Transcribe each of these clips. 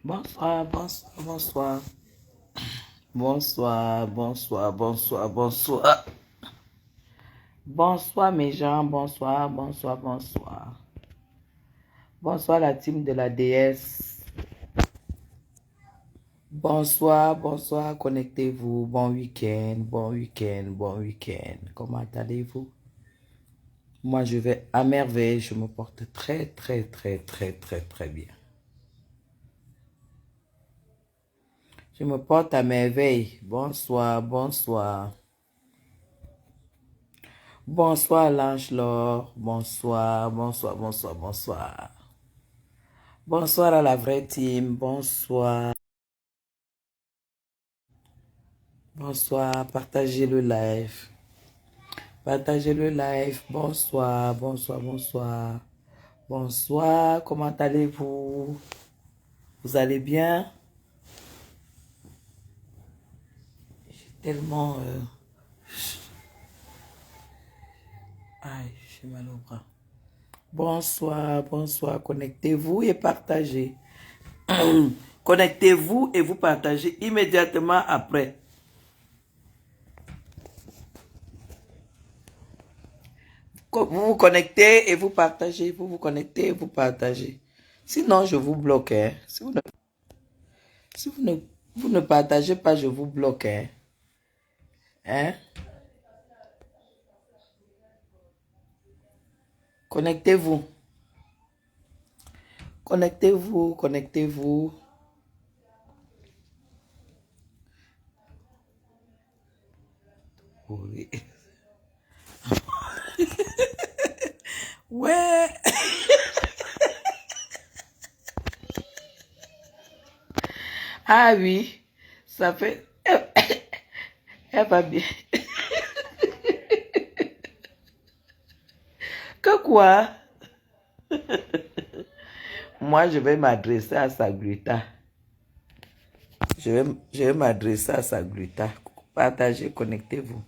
Bonsoir, bonsoir, bonsoir. Bonsoir, bonsoir, bonsoir, bonsoir. Bonsoir mes gens, bonsoir, bonsoir, bonsoir. Bonsoir la team de la déesse. Bonsoir, bonsoir, connectez-vous. Bon week-end, bon week-end, bon week-end. Comment allez-vous? Moi je vais à merveille, je me porte très, très, très, très, très, très bien. Je me porte à merveille. Bonsoir, bonsoir. Bonsoir l'ange-Laure. Bonsoir, bonsoir, bonsoir, bonsoir. Bonsoir à la vraie team. Bonsoir. Bonsoir. Partagez le live. Partagez le live. Bonsoir, bonsoir, bonsoir. Bonsoir. Comment allez-vous? Vous allez bien? J'ai tellement... Aïe, j'ai mal au bras. Bonsoir, bonsoir. Connectez-vous et partagez. Connectez-vous et vous partagez immédiatement après. Vous vous connectez et vous partagez. Vous vous connectez et vous partagez. Sinon, je vous bloque. Hein. Vous ne partagez pas, je vous bloque. Hein. Hein? Connectez-vous. Connectez-vous, connectez-vous. Oui. Ouais. Ah oui. Ça fait... Elle va bien. Que quoi? Moi, je vais m'adresser à Sagluta. Je vais m'adresser à Sagluta. Partagez, connectez-vous.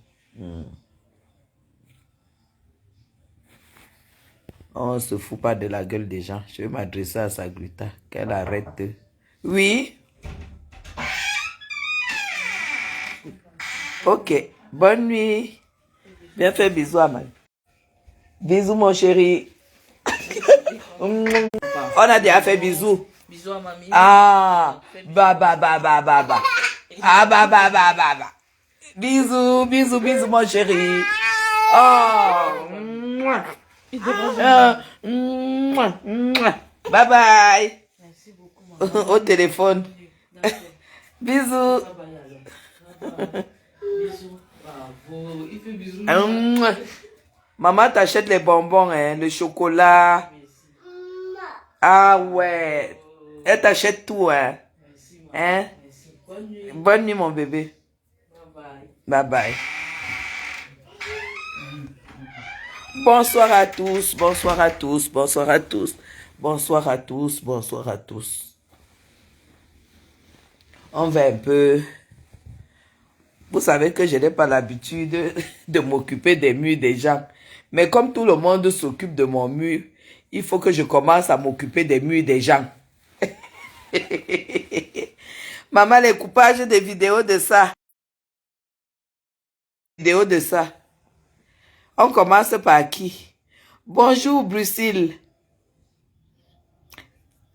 On ne se fout pas de la gueule des gens. Je vais m'adresser à Sagluta. Qu'elle arrête de... Oui. Ok. Bonne nuit. Viens faire bisous à Mal. Bisous, mon chéri. On a déjà fait bisous. Bisous à mamie. Ah. Bah. Ah, bah. Bisous, bisous, bisous, mon chéri. Oh. Bye bye. Merci beaucoup, maman. Au téléphone. Bisous. Bisous. Bravo. Il fait bisous. Maman t'achète les bonbons, hein, le chocolat. Ah ouais. Elle t'achète tout, hein. Hein? Bonne nuit. Bonne nuit, mon bébé. Bye bye. Bye bye. Bonsoir à tous, bonsoir à tous, bonsoir à tous, bonsoir à tous, bonsoir à tous. On va un peu... Vous savez que je n'ai pas l'habitude de m'occuper des murs des gens. Mais comme tout le monde s'occupe de mon mur, il faut que je commence à m'occuper des murs des gens. Maman, les coupages des vidéos de ça. Vidéos de ça. On commence par qui? Bonjour, Bruxelles.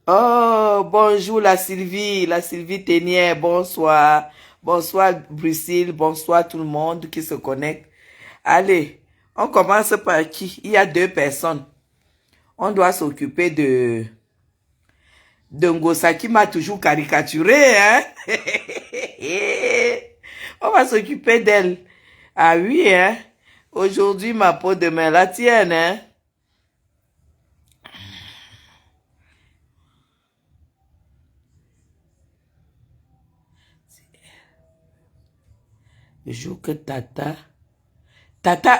Oh, bonjour, la Sylvie Ténière, bonsoir. Bonsoir, Bruxelles, bonsoir tout le monde qui se connecte. Allez, on commence par qui? Il y a 2 personnes. On doit s'occuper de Ngosa qui m'a toujours caricaturé, hein? On va s'occuper d'elle. Ah oui, hein? Aujourd'hui, ma peau, demain la tienne, hein? Le jour que Tata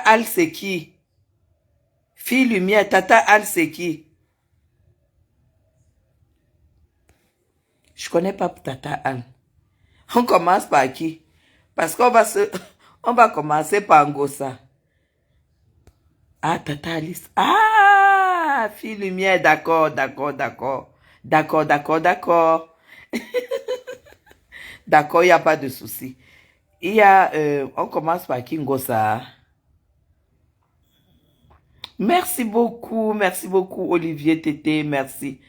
Al, c'est qui? Fille Lumière, Tata Al, c'est qui? Je connais pas Tata Al. On commence par qui? Parce qu'on va on va commencer par Ngosa. Ah, Tata Alice. Ah, Fille Lumière, d'accord. D'accord. D'accord, il n'y a pas de souci. Il y a, on commence par Kingosa. Merci beaucoup, Olivier Tété, merci.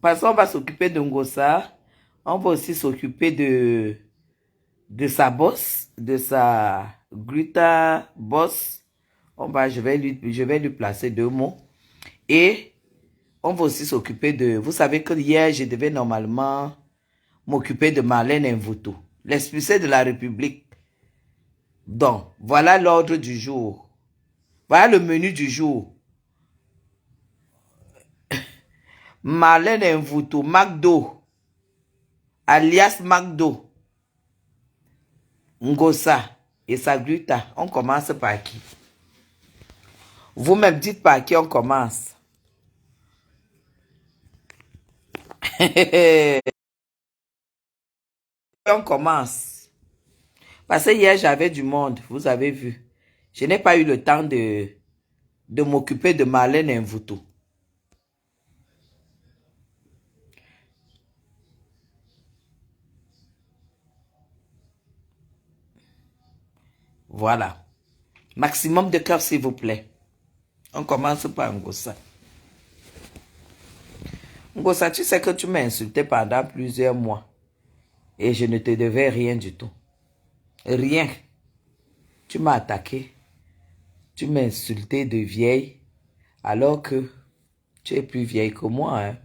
Parce qu'on va s'occuper de Ngosa, on va aussi s'occuper de sa boss, de sa gluta boss. Je vais lui placer 2 mots. Et on va aussi s'occuper de, vous savez que hier, je devais normalement m'occuper de Marlène Mvuto, l'expulsée de la République. Donc, voilà l'ordre du jour. Voilà le menu du jour. Marlène Mvuto, McDo, alias McDo, Ngosa et sa gluta. On commence par qui? Vous-même dites par qui on commence. On commence. Parce que hier, j'avais du monde, vous avez vu. Je n'ai pas eu le temps de m'occuper de Marlène Mvuto. Voilà. Maximum de cœur, s'il vous plaît. On commence par Ngosa. Ngosa, tu sais que tu m'as insulté pendant plusieurs mois. Et je ne te devais rien du tout. Rien. Tu m'as attaqué. Tu m'as insulté de vieille. Alors que tu es plus vieille que moi. Hein.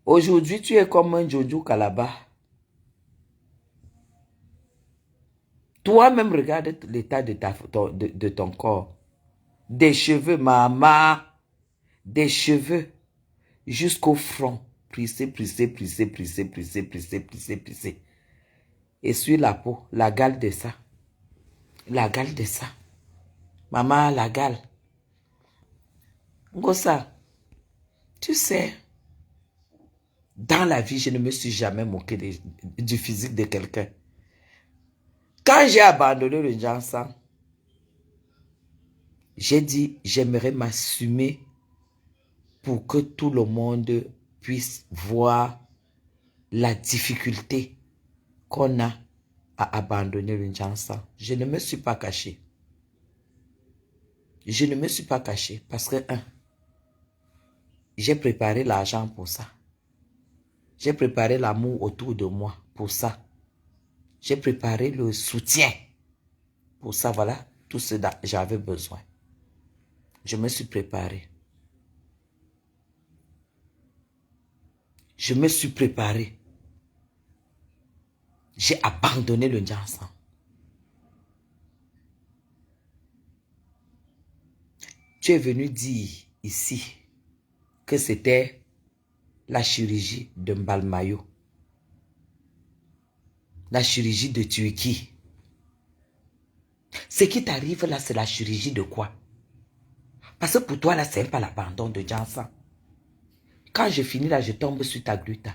Aujourd'hui, tu es comme un Jojo Kalaba. Toi-même, regarde l'état de ton corps. Des cheveux, maman. Des cheveux jusqu'au front. Plissé, plissé, plissé, plissé, plissé, plissé, plissé, plissé. Et sur la peau, la gale de ça. La gale de ça. Maman, la gale. Ngosa, tu sais, dans la vie, je ne me suis jamais moqué du physique de quelqu'un. Quand j'ai abandonné le Jansan, j'ai dit, j'aimerais m'assumer pour que tout le monde puisse voir la difficulté qu'on a à abandonner le Jansan. Je ne me suis pas caché. Je ne me suis pas caché parce que, j'ai préparé l'argent pour ça. J'ai préparé l'amour autour de moi pour ça. J'ai préparé le soutien pour ça. Voilà tout ce dont j'avais besoin. Je me suis préparé. Je me suis préparé. J'ai abandonné le Jansan. Tu es venu dire ici que c'était la chirurgie de Mbalmayo. La chirurgie de Turquie. Ce qui t'arrive là, c'est la chirurgie de quoi? Parce que pour toi là, c'est pas l'abandon de Jansan. Quand je finis là, je tombe sur ta gluta.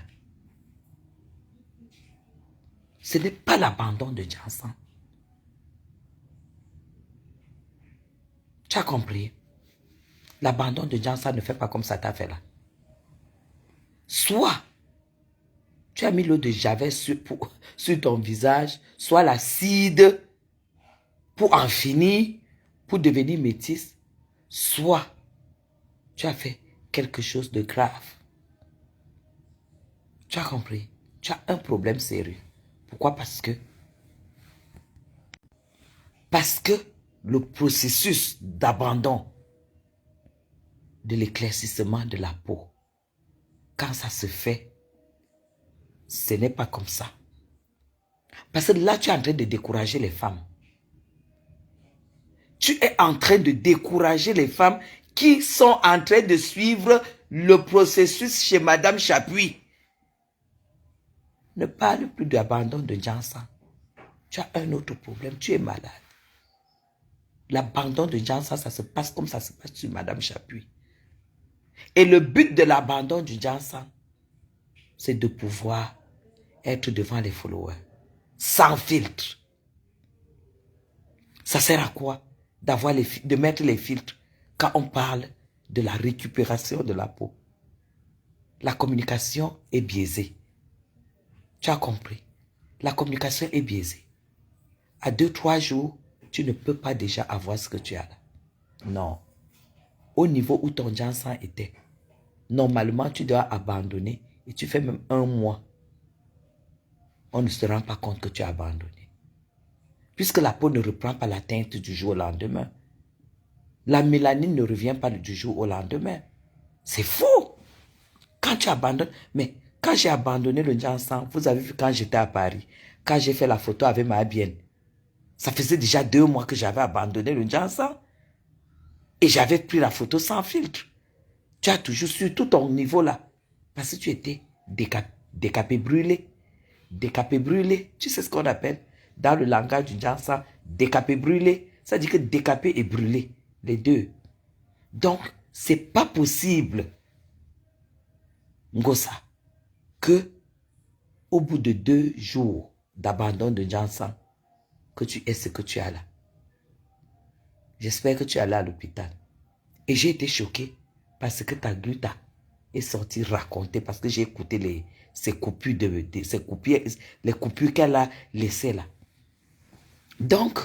Ce n'est pas l'abandon de Jansan. Tu as compris? L'abandon de Jansan ne fait pas comme ça t'a fait là. Soit tu as mis l'eau de Javel sur ton visage, soit l'acide pour en finir, pour devenir métisse, soit tu as fait quelque chose de grave. Tu as compris? Tu as un problème sérieux. Pourquoi? Parce que le processus d'abandon de l'éclaircissement de la peau, quand ça se fait, ce n'est pas comme ça. Parce que là, tu es en train de décourager les femmes. Tu es en train de décourager les femmes qui sont en train de suivre le processus chez Madame Chapuis. Ne parle plus d'abandon de Jansan. Tu as un autre problème, tu es malade. L'abandon de Jansan, ça se passe comme ça se passe sur Madame Chapuis. Et le but de l'abandon du Jansan, c'est de pouvoir être devant les followers, sans filtre. Ça sert à quoi de mettre les filtres quand on parle de la récupération de la peau? La communication est biaisée. Tu as compris? La communication est biaisée. À 2-3 jours, tu ne peux pas déjà avoir ce que tu as là. Non. Au niveau où ton Jansan était, normalement, tu dois abandonner et tu fais même 1 mois. On ne se rend pas compte que tu as abandonné. Puisque la peau ne reprend pas la teinte du jour au lendemain. La mélanine ne revient pas du jour au lendemain. C'est faux. Quand tu abandonnes, mais quand j'ai abandonné le Jansan, vous avez vu quand j'étais à Paris, quand j'ai fait la photo avec ma bienne, ça faisait déjà 2 mois que j'avais abandonné le Jansan. Et j'avais pris la photo sans filtre. Tu as toujours su tout ton niveau là. Parce que tu étais décapé brûlé. Décapé brûlé. Tu sais ce qu'on appelle dans le langage du Jansan, décapé brûlé. Ça dit que décapé et brûlé. Les deux. Donc, c'est pas possible, Ngosa, que au bout de 2 jours d'abandon de Jansan, que tu aies ce que tu as là. J'espère que tu es allé à l'hôpital. Et j'ai été choqué parce que ta gluta est sortie raconter, parce que j'ai écouté ces coupures, les coupures qu'elle a laissées là. Donc,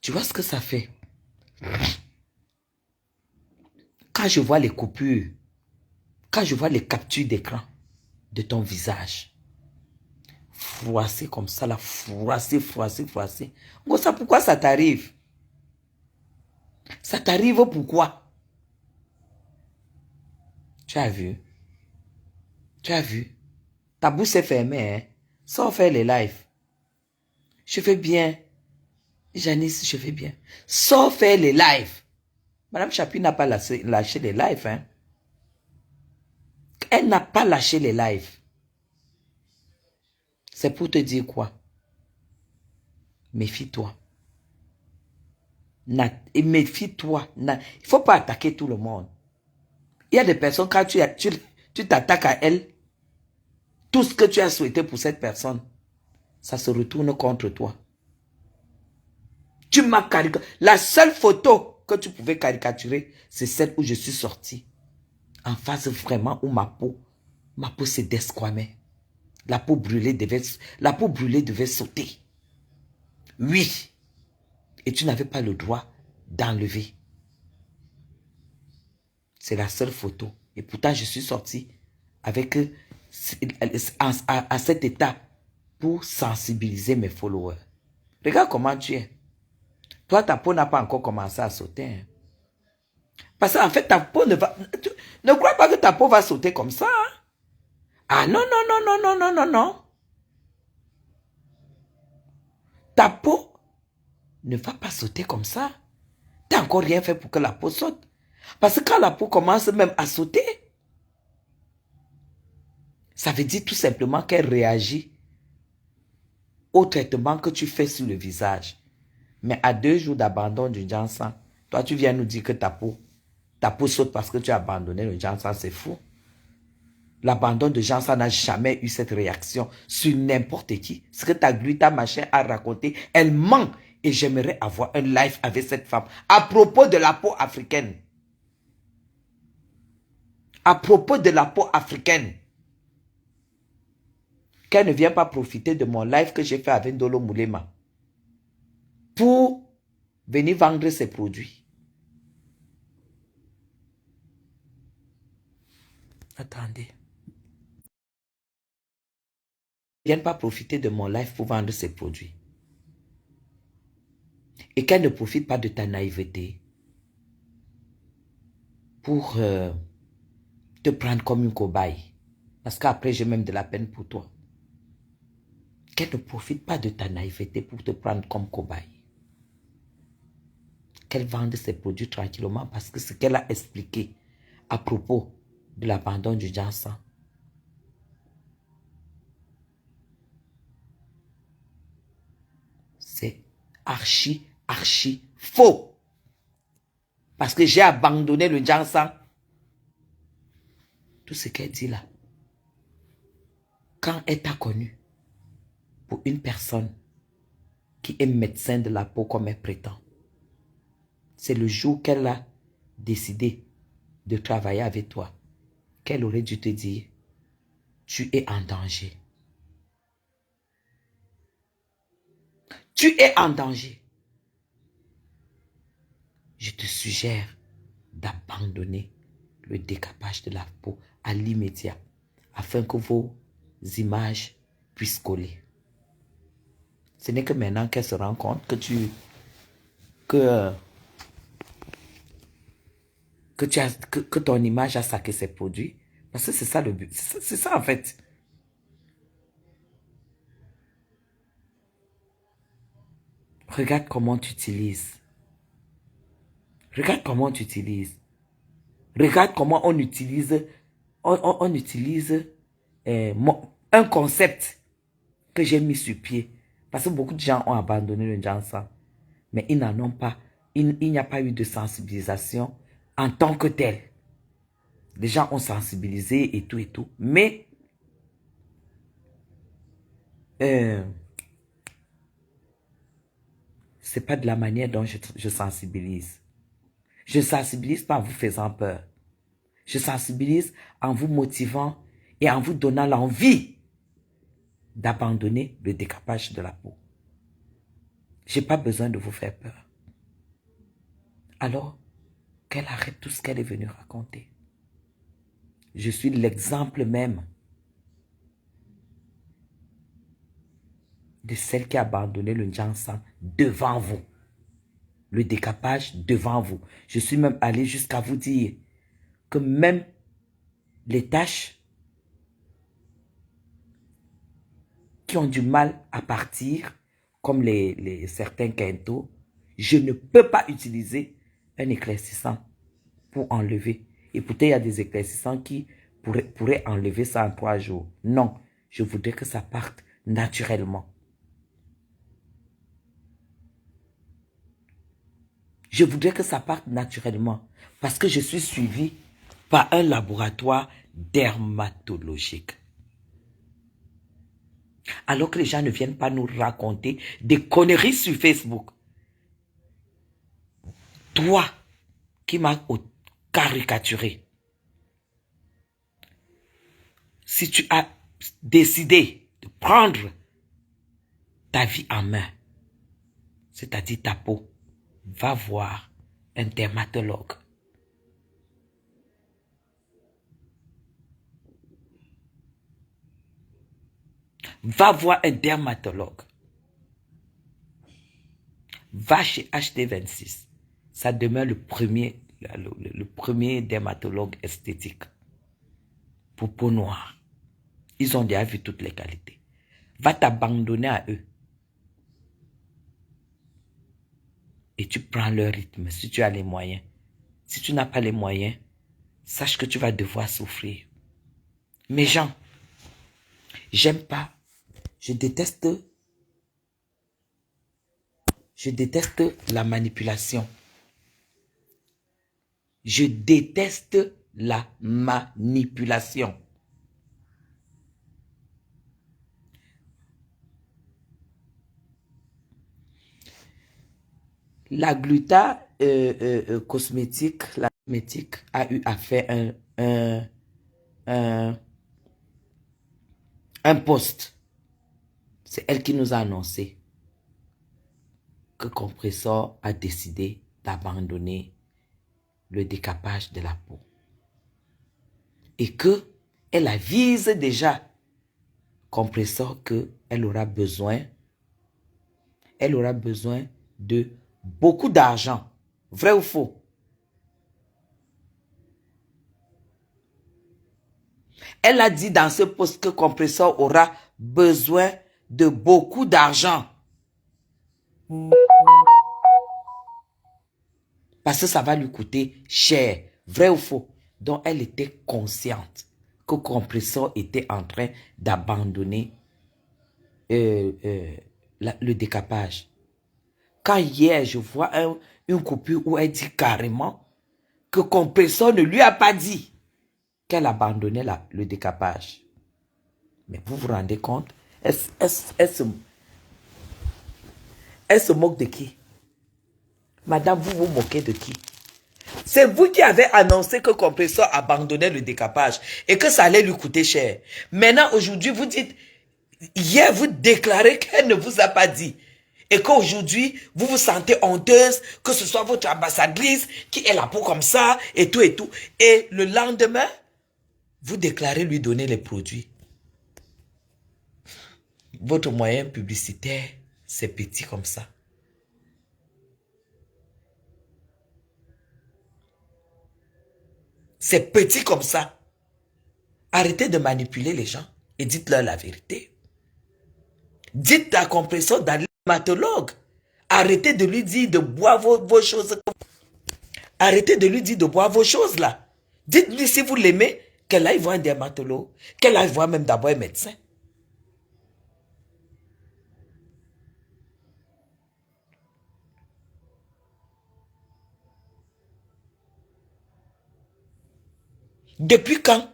tu vois ce que ça fait. Quand je vois les coupures, quand je vois les captures d'écran de ton visage, froissé comme ça là, froissé. Bon, ça, pourquoi ça t'arrive? Ça t'arrive pourquoi? Tu as vu? Tu as vu? Ta bouche est fermée, hein? Sans faire les lives. Je fais bien. Janice, je fais bien. Sans faire les lives. Madame Chapuis n'a pas lâché les lives, hein? Elle n'a pas lâché les lives. C'est pour te dire quoi? Méfie-toi. Méfie-toi. Il ne faut pas attaquer tout le monde. Il y a des personnes, quand tu t'attaques à elles, tout ce que tu as souhaité pour cette personne, ça se retourne contre toi. Tu m'as caricaturé. La seule photo que tu pouvais caricaturer, c'est celle où je suis sorti. En face vraiment où ma peau se desquamait. La peau brûlée devait sauter. Oui. Et tu n'avais pas le droit d'enlever. C'est la seule photo. Et pourtant, je suis sorti avec à cet état pour sensibiliser mes followers. Regarde comment tu es. Toi, ta peau n'a pas encore commencé à sauter. Hein. Parce qu'en fait, ta peau ne crois pas que ta peau va sauter comme ça. Hein? Ah non. Ta peau ne va pas sauter comme ça. Tu n'as encore rien fait pour que la peau saute. Parce que quand la peau commence même à sauter, ça veut dire tout simplement qu'elle réagit au traitement que tu fais sur le visage. Mais à 2 jours d'abandon du Jansan, toi tu viens nous dire que ta peau saute parce que tu as abandonné le Jansan, c'est fou. L'abandon de Jansan n'a jamais eu cette réaction sur n'importe qui. Ce que ta gluta machin a raconté, elle ment. Et j'aimerais avoir un live avec cette femme à propos de la peau africaine. À propos de la peau africaine. Qu'elle ne vient pas profiter de mon live que j'ai fait avec Ndolo Moulema pour venir vendre ses produits. Attendez. Ne vienne pas profiter de mon live pour vendre ses produits. Et qu'elle ne profite pas de ta naïveté pour te prendre comme une cobaye. Parce qu'après, j'ai même de la peine pour toi. Qu'elle ne profite pas de ta naïveté pour te prendre comme cobaye. Qu'elle vende ses produits tranquillement parce que ce qu'elle a expliqué à propos de l'abandon du Jansan, c'est archi faux. Parce que j'ai abandonné le Jansan. Tout ce qu'elle dit là, quand elle t'a connu pour une personne qui est médecin de la peau comme elle prétend, c'est le jour qu'elle a décidé de travailler avec toi qu'elle aurait dû te dire, tu es en danger. Tu es en danger. Je te suggère d'abandonner le décapage de la peau à l'immédiat afin que vos images puissent coller. Ce n'est que maintenant qu'elle se rend compte que ton image a saqué ses produits. Parce que c'est ça le but. C'est ça en fait. Regarde comment tu utilises. Regarde comment tu utilises. Regarde comment on utilise, un concept que j'ai mis sur pied. Parce que beaucoup de gens ont abandonné le Jansan. Mais ils n'en ont pas. Il n'y a pas eu de sensibilisation en tant que tel. Les gens ont sensibilisé et tout. Mais c'est pas de la manière dont je sensibilise. Je sensibilise pas en vous faisant peur. Je sensibilise en vous motivant et en vous donnant l'envie d'abandonner le décapage de la peau. Je n'ai pas besoin de vous faire peur. Alors, qu'elle arrête tout ce qu'elle est venue raconter. Je suis l'exemple même de celle qui a abandonné le Jansan devant vous. Le décapage devant vous. Je suis même allé jusqu'à vous dire que même les taches qui ont du mal à partir, comme certains quintaux, je ne peux pas utiliser un éclaircissant pour enlever. Et pourtant, il y a des éclaircissants qui pourraient enlever ça en 3 jours. Non, je voudrais que ça parte naturellement. Je voudrais que ça parte naturellement parce que je suis suivi par un laboratoire dermatologique. Alors que les gens ne viennent pas nous raconter des conneries sur Facebook. Toi qui m'as caricaturé, si tu as décidé de prendre ta vie en main, c'est-à-dire ta peau, va voir un dermatologue. Va voir un dermatologue. Va chez HD26. Ça demeure le premier dermatologue esthétique pour peau noire. Ils ont déjà vu toutes les qualités. Va t'abandonner à eux. Et tu prends leur rythme si tu as les moyens. Si tu n'as pas les moyens, sache que tu vas devoir souffrir. Mes gens, j'aime pas. Je déteste la manipulation. Je déteste la manipulation. La Gluta cosmétique, la cosmétique a eu à faire un post. C'est elle qui nous a annoncé que Compressor a décidé d'abandonner le décapage de la peau. Et que elle avise déjà Compressor qu'elle aura besoin de beaucoup d'argent. Vrai ou faux? Elle a dit dans ce post que Compressor aura besoin de beaucoup d'argent. Parce que ça va lui coûter cher. Vrai ou faux? Donc elle était consciente que Compressor était en train d'abandonner le décapage. Quand hier, je vois une coupure où elle dit carrément que Compressor ne lui a pas dit qu'elle abandonnait le décapage. Mais vous vous rendez compte? Elle se moque de qui? Madame, vous vous moquez de qui? C'est vous qui avez annoncé que Compressor abandonnait le décapage et que ça allait lui coûter cher. Maintenant, aujourd'hui, vous dites, hier, vous déclarez qu'elle ne vous a pas dit. Et qu'aujourd'hui, vous vous sentez honteuse, que ce soit votre ambassadrice qui est la peau comme ça, et tout et tout. Et le lendemain, vous déclarez lui donner les produits. Votre moyen publicitaire, c'est petit comme ça. C'est petit comme ça. Arrêtez de manipuler les gens et dites-leur la vérité. Dites à Compressor d'aller au dermatologue. Arrêtez de lui dire de boire vos choses. Arrêtez de lui dire de boire vos choses là. Dites-lui si vous l'aimez, qu'elle aille voir un dermatologue, qu'elle aille voir même d'abord un médecin. Depuis quand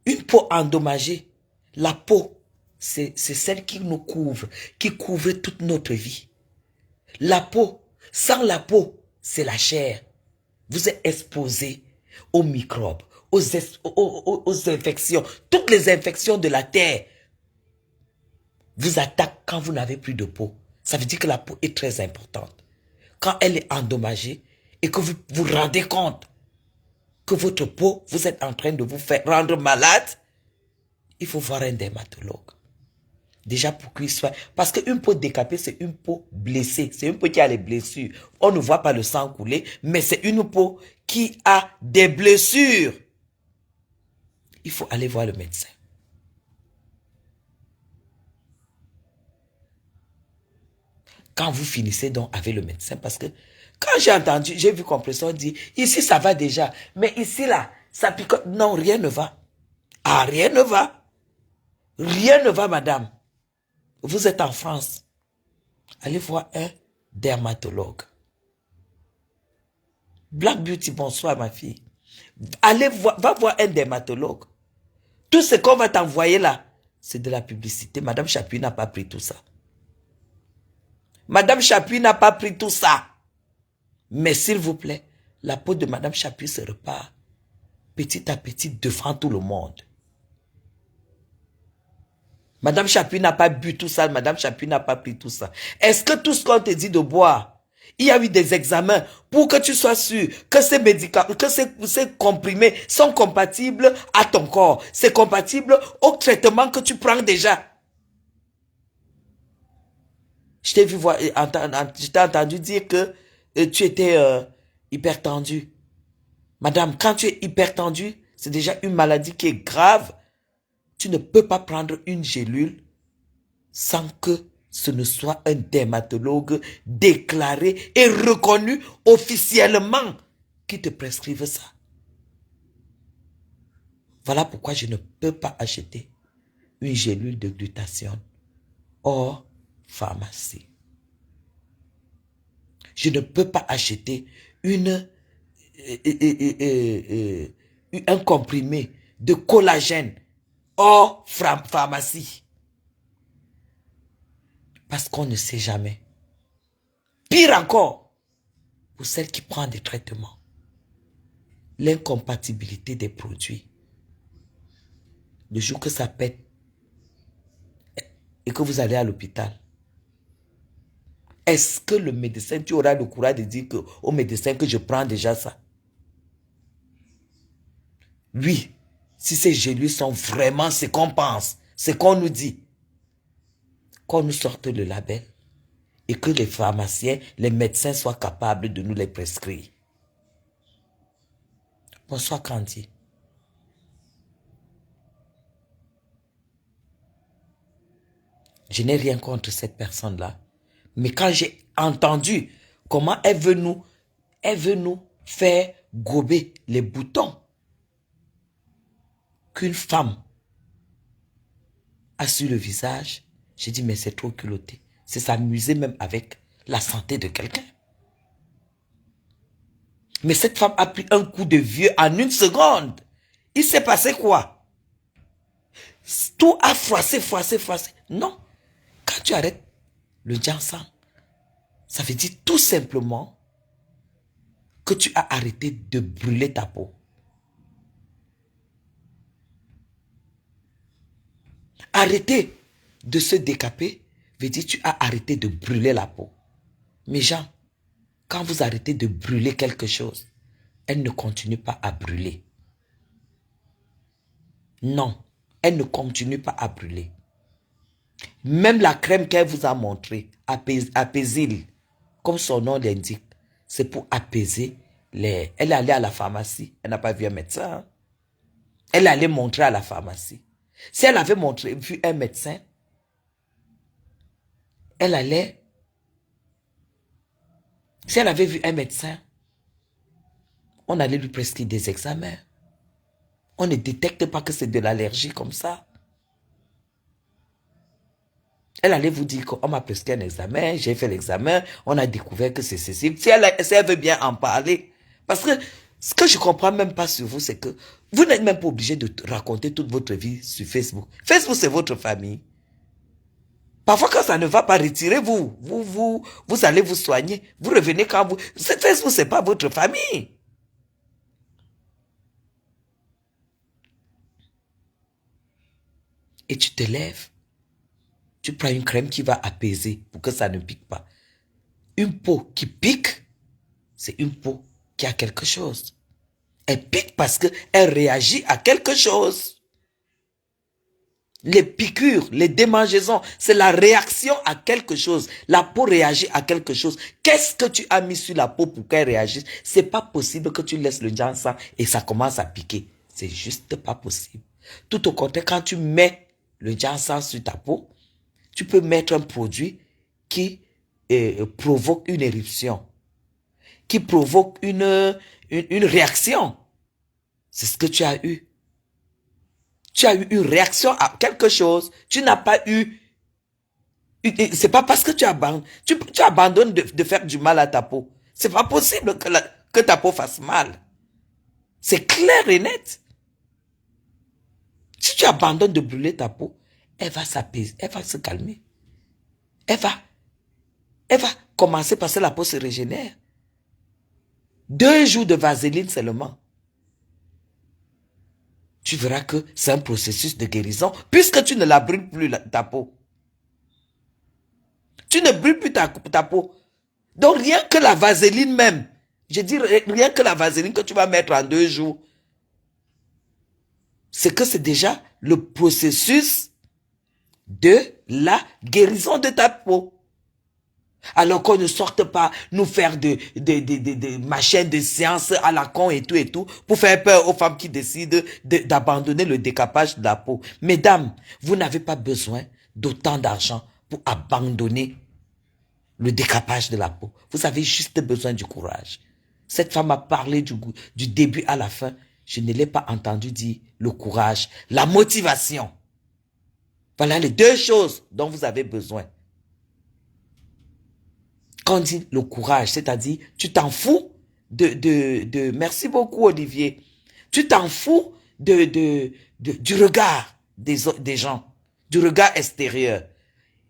une peau endommagée, la peau, c'est celle qui nous couvre, qui couvre toute notre vie. La peau, sans la peau, c'est la chair. Vous êtes exposé aux microbes, aux infections. Toutes les infections de la terre vous attaquent quand vous n'avez plus de peau. Ça veut dire que la peau est très importante. Quand elle est endommagée et que vous vous rendez compte que votre peau, vous êtes en train de vous faire rendre malade, il faut voir un dermatologue. Déjà pour qu'il soit... Parce qu'une peau décapée, c'est une peau blessée. C'est une peau qui a les blessures. On ne voit pas le sang couler, mais c'est une peau qui a des blessures. Il faut aller voir le médecin. Quand vous finissez donc avec le médecin, parce que quand j'ai entendu, j'ai vu Compressor dire, ici ça va déjà, mais ici là, ça picote. Non, rien ne va. Ah, rien ne va. Rien ne va, madame. Vous êtes en France. Allez voir un dermatologue. Black Beauty, bonsoir ma fille. Allez voir, va voir un dermatologue. Tout ce qu'on va t'envoyer là, c'est de la publicité. Madame Chapuis n'a pas pris tout ça. Madame Chapuis n'a pas pris tout ça. Mais s'il vous plaît, la peau de Madame Chapuis se repart petit à petit devant tout le monde. Madame Chapuis n'a pas bu tout ça, Madame Chapuis n'a pas pris tout ça. Est-ce que tout ce qu'on te dit de boire, il y a eu des examens pour que tu sois sûr que ces médicaments, que ces comprimés sont compatibles à ton corps, c'est compatible au traitement que tu prends déjà? Je t'ai vu voir, je t'ai entendu dire que tu étais hypertendu. Madame, quand tu es hypertendu, c'est déjà une maladie qui est grave. Tu ne peux pas prendre une gélule sans que ce ne soit un dermatologue déclaré et reconnu officiellement qui te prescrive ça. Voilà pourquoi je ne peux pas acheter une gélule de glutathione hors pharmacie. Je ne peux pas acheter un comprimé de collagène hors pharmacie. Parce qu'on ne sait jamais. Pire encore, pour celle qui prend des traitements, l'incompatibilité des produits. Le jour que ça pète et que vous allez à l'hôpital, est-ce que le médecin, tu auras le courage de dire au médecin que je prends déjà ça? Oui, si ces gélules sont vraiment ce qu'on pense, ce qu'on nous dit, qu'on nous sorte le label et que les pharmaciens, les médecins soient capables de nous les prescrire. Bonsoir Candy. Je n'ai rien contre cette personne-là. Mais quand j'ai entendu comment elle veut nous faire gober les boutons qu'une femme a sur le visage, j'ai dit mais c'est trop culotté. C'est s'amuser même avec la santé de quelqu'un. Mais cette femme a pris un coup de vieux en une seconde. Il s'est passé quoi? Tout a froissé. Non. Quand tu arrêtes le ginseng, ça veut dire tout simplement que tu as arrêté de brûler ta peau. Arrêter de se décaper veut dire que tu as arrêté de brûler la peau. Mes gens, quand vous arrêtez de brûler quelque chose, elle ne continue pas à brûler. Non, elle ne continue pas à brûler. Même la crème qu'elle vous a montrée, Apaisil, comme son nom l'indique, c'est pour apaiser les... Elle est allée à la pharmacie, elle n'a pas vu un médecin. Hein? Elle allait montrer à la pharmacie. Si elle avait vu un médecin, elle allait... Si elle avait vu un médecin, on allait lui prescrire des examens. On ne détecte pas que c'est de l'allergie comme ça. Elle allait vous dire qu'on m'a prescrit un examen, j'ai fait l'examen, on a découvert que c'est ceci. Si elle veut bien en parler. Parce que ce que je ne comprends même pas sur vous, c'est que vous n'êtes même pas obligé de raconter toute votre vie sur Facebook. Facebook, c'est votre famille. Parfois, quand ça ne va pas, retirez-vous. Vous allez vous soigner. Vous revenez quand vous... Facebook, ce n'est pas votre famille. Et tu te lèves. Tu prends une crème qui va apaiser pour que ça ne pique pas. Une peau qui pique, c'est une peau qui a quelque chose. Elle pique parce qu'elle réagit à quelque chose. Les piqûres, les démangeaisons, c'est la réaction à quelque chose. La peau réagit à quelque chose. Qu'est-ce que tu as mis sur la peau pour qu'elle réagisse? C'est pas possible que tu laisses le ginseng et ça commence à piquer. C'est juste pas possible. Tout au contraire, quand tu mets le ginseng sur ta peau, tu peux mettre un produit qui provoque une éruption, qui provoque une réaction. C'est ce que tu as eu. Tu as eu une réaction à quelque chose. Tu n'as pas eu... C'est pas parce que tu abandonnes de faire du mal à ta peau. C'est pas possible que ta peau fasse mal. C'est clair et net. Si tu abandonnes de brûler ta peau, elle va s'apaiser, elle va se calmer. Elle va commencer parce que la peau se régénère. 2 jours de vaseline seulement. Tu verras que c'est un processus de guérison puisque tu ne la brûles plus ta peau. Tu ne brûles plus ta peau. Donc rien que la vaseline même, je dis rien que la vaseline que tu vas mettre en 2 jours, c'est que c'est déjà le processus de la guérison de ta peau. Alors qu'on ne sorte pas nous faire des machines de séances à la con et tout, pour faire peur aux femmes qui décident d'abandonner le décapage de la peau. Mesdames, vous n'avez pas besoin d'autant d'argent pour abandonner le décapage de la peau. Vous avez juste besoin du courage. Cette femme a parlé du début à la fin. Je ne l'ai pas entendu dire le courage, la motivation. Voilà les 2 choses dont vous avez besoin. Quand on dit le courage, c'est-à-dire, tu t'en fous merci beaucoup Olivier, tu t'en fous du regard des gens, du regard extérieur.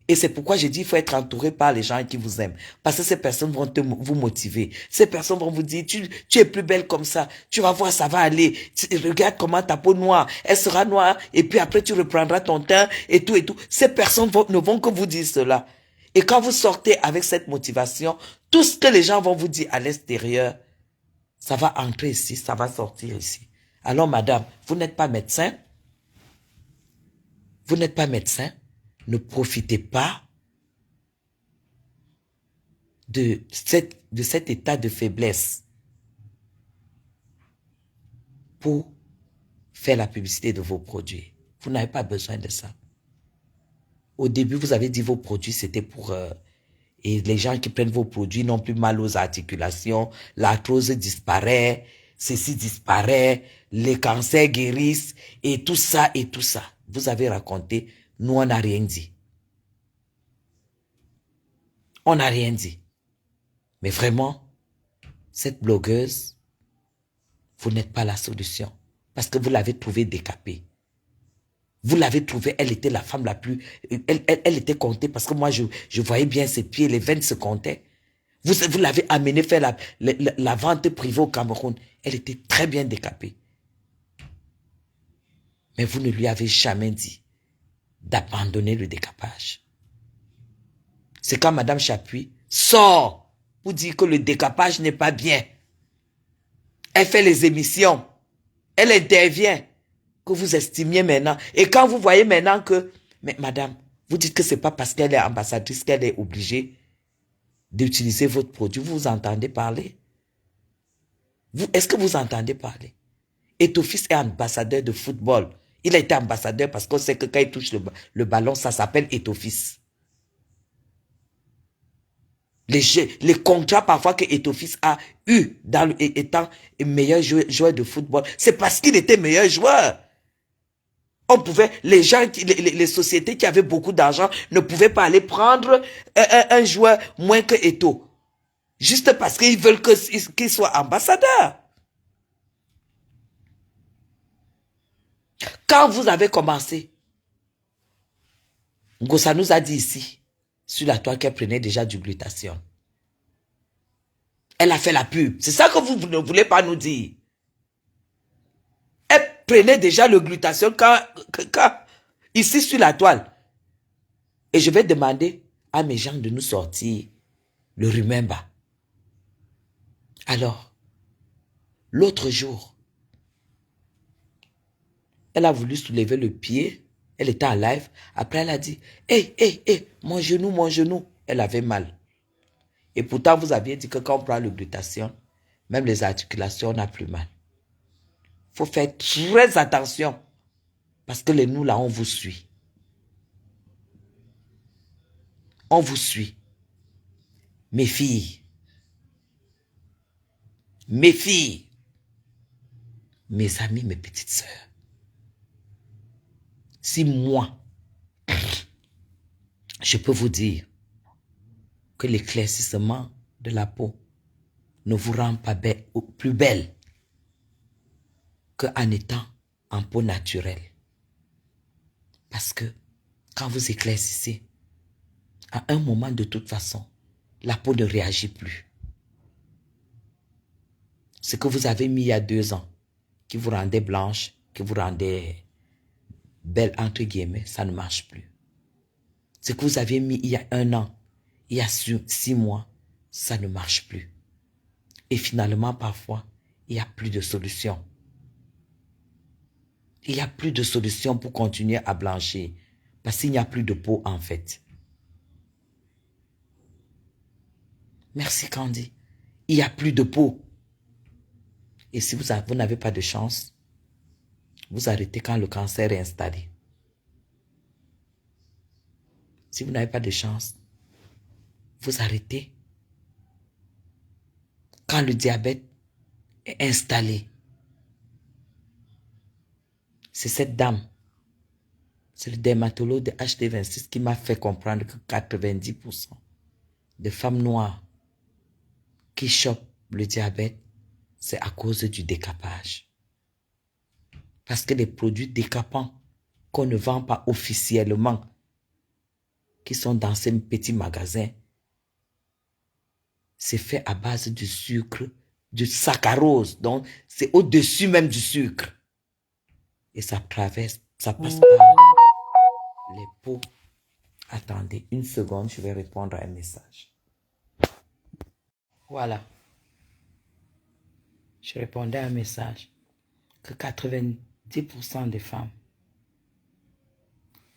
Et c'est pourquoi je dis il faut être entouré par les gens qui vous aiment. Parce que ces personnes vont vous motiver. Ces personnes vont vous dire, tu es plus belle comme ça. Tu vas voir, ça va aller. Regarde comment ta peau noire, elle sera noire. Et puis après, tu reprendras ton teint et tout et tout. Ces personnes ne vont que vous dire cela. Et quand vous sortez avec cette motivation, tout ce que les gens vont vous dire à l'extérieur, ça va entrer ici, ça va sortir ici. Alors madame, vous n'êtes pas médecin. Vous n'êtes pas médecin. Ne profitez pas de cet état de faiblesse pour faire la publicité de vos produits. Vous n'avez pas besoin de ça. Au début, vous avez dit vos produits, c'était pour... et les gens qui prennent vos produits n'ont plus mal aux articulations, l'arthrose disparaît, ceci disparaît, les cancers guérissent, et tout ça, et tout ça. Vous avez raconté, nous on n'a rien dit. On n'a rien dit. Mais vraiment, cette blogueuse, vous n'êtes pas la solution. Parce que vous l'avez trouvée décapée. Vous l'avez trouvée, elle était la femme la plus... Elle était comptée parce que moi, je voyais bien ses pieds, les veines se comptaient. Vous l'avez amenée faire la vente privée au Cameroun. Elle était très bien décapée. Mais vous ne lui avez jamais dit d'abandonner le décapage. C'est quand Madame Chapuis sort pour dire que le décapage n'est pas bien. Elle fait les émissions. Elle intervient. Que vous estimiez maintenant. Et quand vous voyez maintenant que... Mais madame, vous dites que ce n'est pas parce qu'elle est ambassadrice qu'elle est obligée d'utiliser votre produit. Vous entendez parler? Est-ce que vous entendez parler? Etophis est ambassadeur de football. Il a été ambassadeur parce qu'on sait que quand il touche le ballon, ça s'appelle Etophis. Les contrats parfois que Etophis a eu étant meilleur joueur de football, c'est parce qu'il était meilleur joueur. On pouvait, les gens, les sociétés qui avaient beaucoup d'argent ne pouvaient pas aller prendre un joueur moins que Eto'o. Juste parce qu'ils veulent qu'il soit ambassadeur. Quand vous avez commencé, Ngossa nous a dit ici, sur la toile, qu'elle prenait déjà du glutathione. Elle a fait la pub. C'est ça que vous ne voulez pas nous dire. Elle prenait déjà le glutathione quand ici sur la toile. Et je vais demander à mes gens de nous sortir le Remember. Alors, l'autre jour, elle a voulu soulever le pied. Elle était en live. Après, elle a dit, hey, mon genou, mon genou. Elle avait mal. Et pourtant, vous aviez dit que quand on prend le glutathione, même les articulations, on n'a plus mal. Il faut faire très attention. Parce que les nous, là, on vous suit. On vous suit. Mes filles, mes amis, mes petites sœurs. Si moi, je peux vous dire que l'éclaircissement de la peau ne vous rend pas plus belle qu'en étant en peau naturelle. Parce que quand vous éclaircissez, à un moment de toute façon, la peau ne réagit plus. Ce que vous avez mis il y a 2 ans, qui vous rendait blanche, qui vous rendait belle entre guillemets, ça ne marche plus. Ce que vous avez mis il y a 1 an, il y a 6 mois, ça ne marche plus. Et finalement, parfois, il n'y a plus de solution. Il n'y a plus de solution pour continuer à blanchir. Parce qu'il n'y a plus de peau en fait. Merci Candy. Il n'y a plus de peau. Et si vous n'avez pas de chance, vous arrêtez quand le cancer est installé. Si vous n'avez pas de chance, vous arrêtez quand le diabète est installé. C'est cette dame, c'est le dermatologue de HD26 qui m'a fait comprendre que 90% des femmes noires qui chopent le diabète, c'est à cause du décapage. Parce que les produits décapants qu'on ne vend pas officiellement, qui sont dans ces petits magasins, c'est fait à base du sucre, du saccharose. Donc, c'est au-dessus même du sucre. Et ça passe par les peaux. Attendez une seconde, je vais répondre à un message. Voilà. Je répondais à un message que 90% des femmes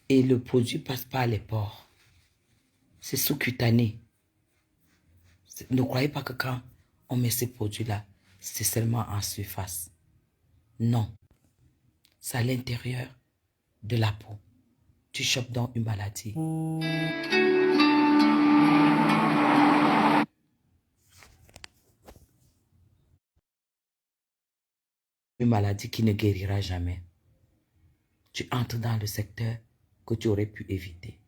et le produit passe par les pores. C'est sous-cutané. Ne croyez pas que quand on met ces produits-là, c'est seulement en surface. Non. C'est à l'intérieur de la peau. Tu chopes dans une maladie. Une maladie qui ne guérira jamais. Tu entres dans le secteur que tu aurais pu éviter.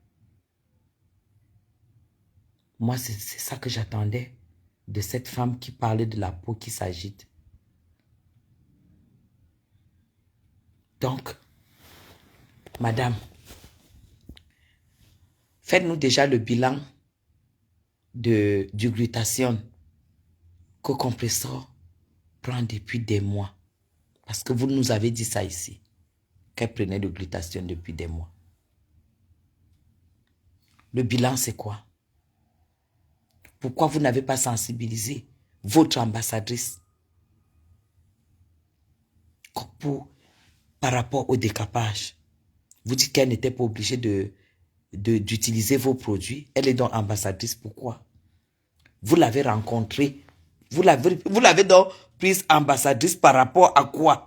Moi, c'est ça que j'attendais de cette femme qui parlait de la peau qui s'agite. Donc, madame, faites-nous déjà le bilan du glutathione que Compressor prend depuis des mois. Parce que vous nous avez dit ça ici. Qu'elle prenait le glutathione depuis des mois. Le bilan, c'est quoi? Pourquoi vous n'avez pas sensibilisé votre ambassadrice par rapport au décapage? Vous dites qu'elle n'était pas obligée d'utiliser vos produits. Elle est donc ambassadrice. Pourquoi? Vous l'avez rencontrée. Vous l'avez donc prise ambassadrice par rapport à quoi?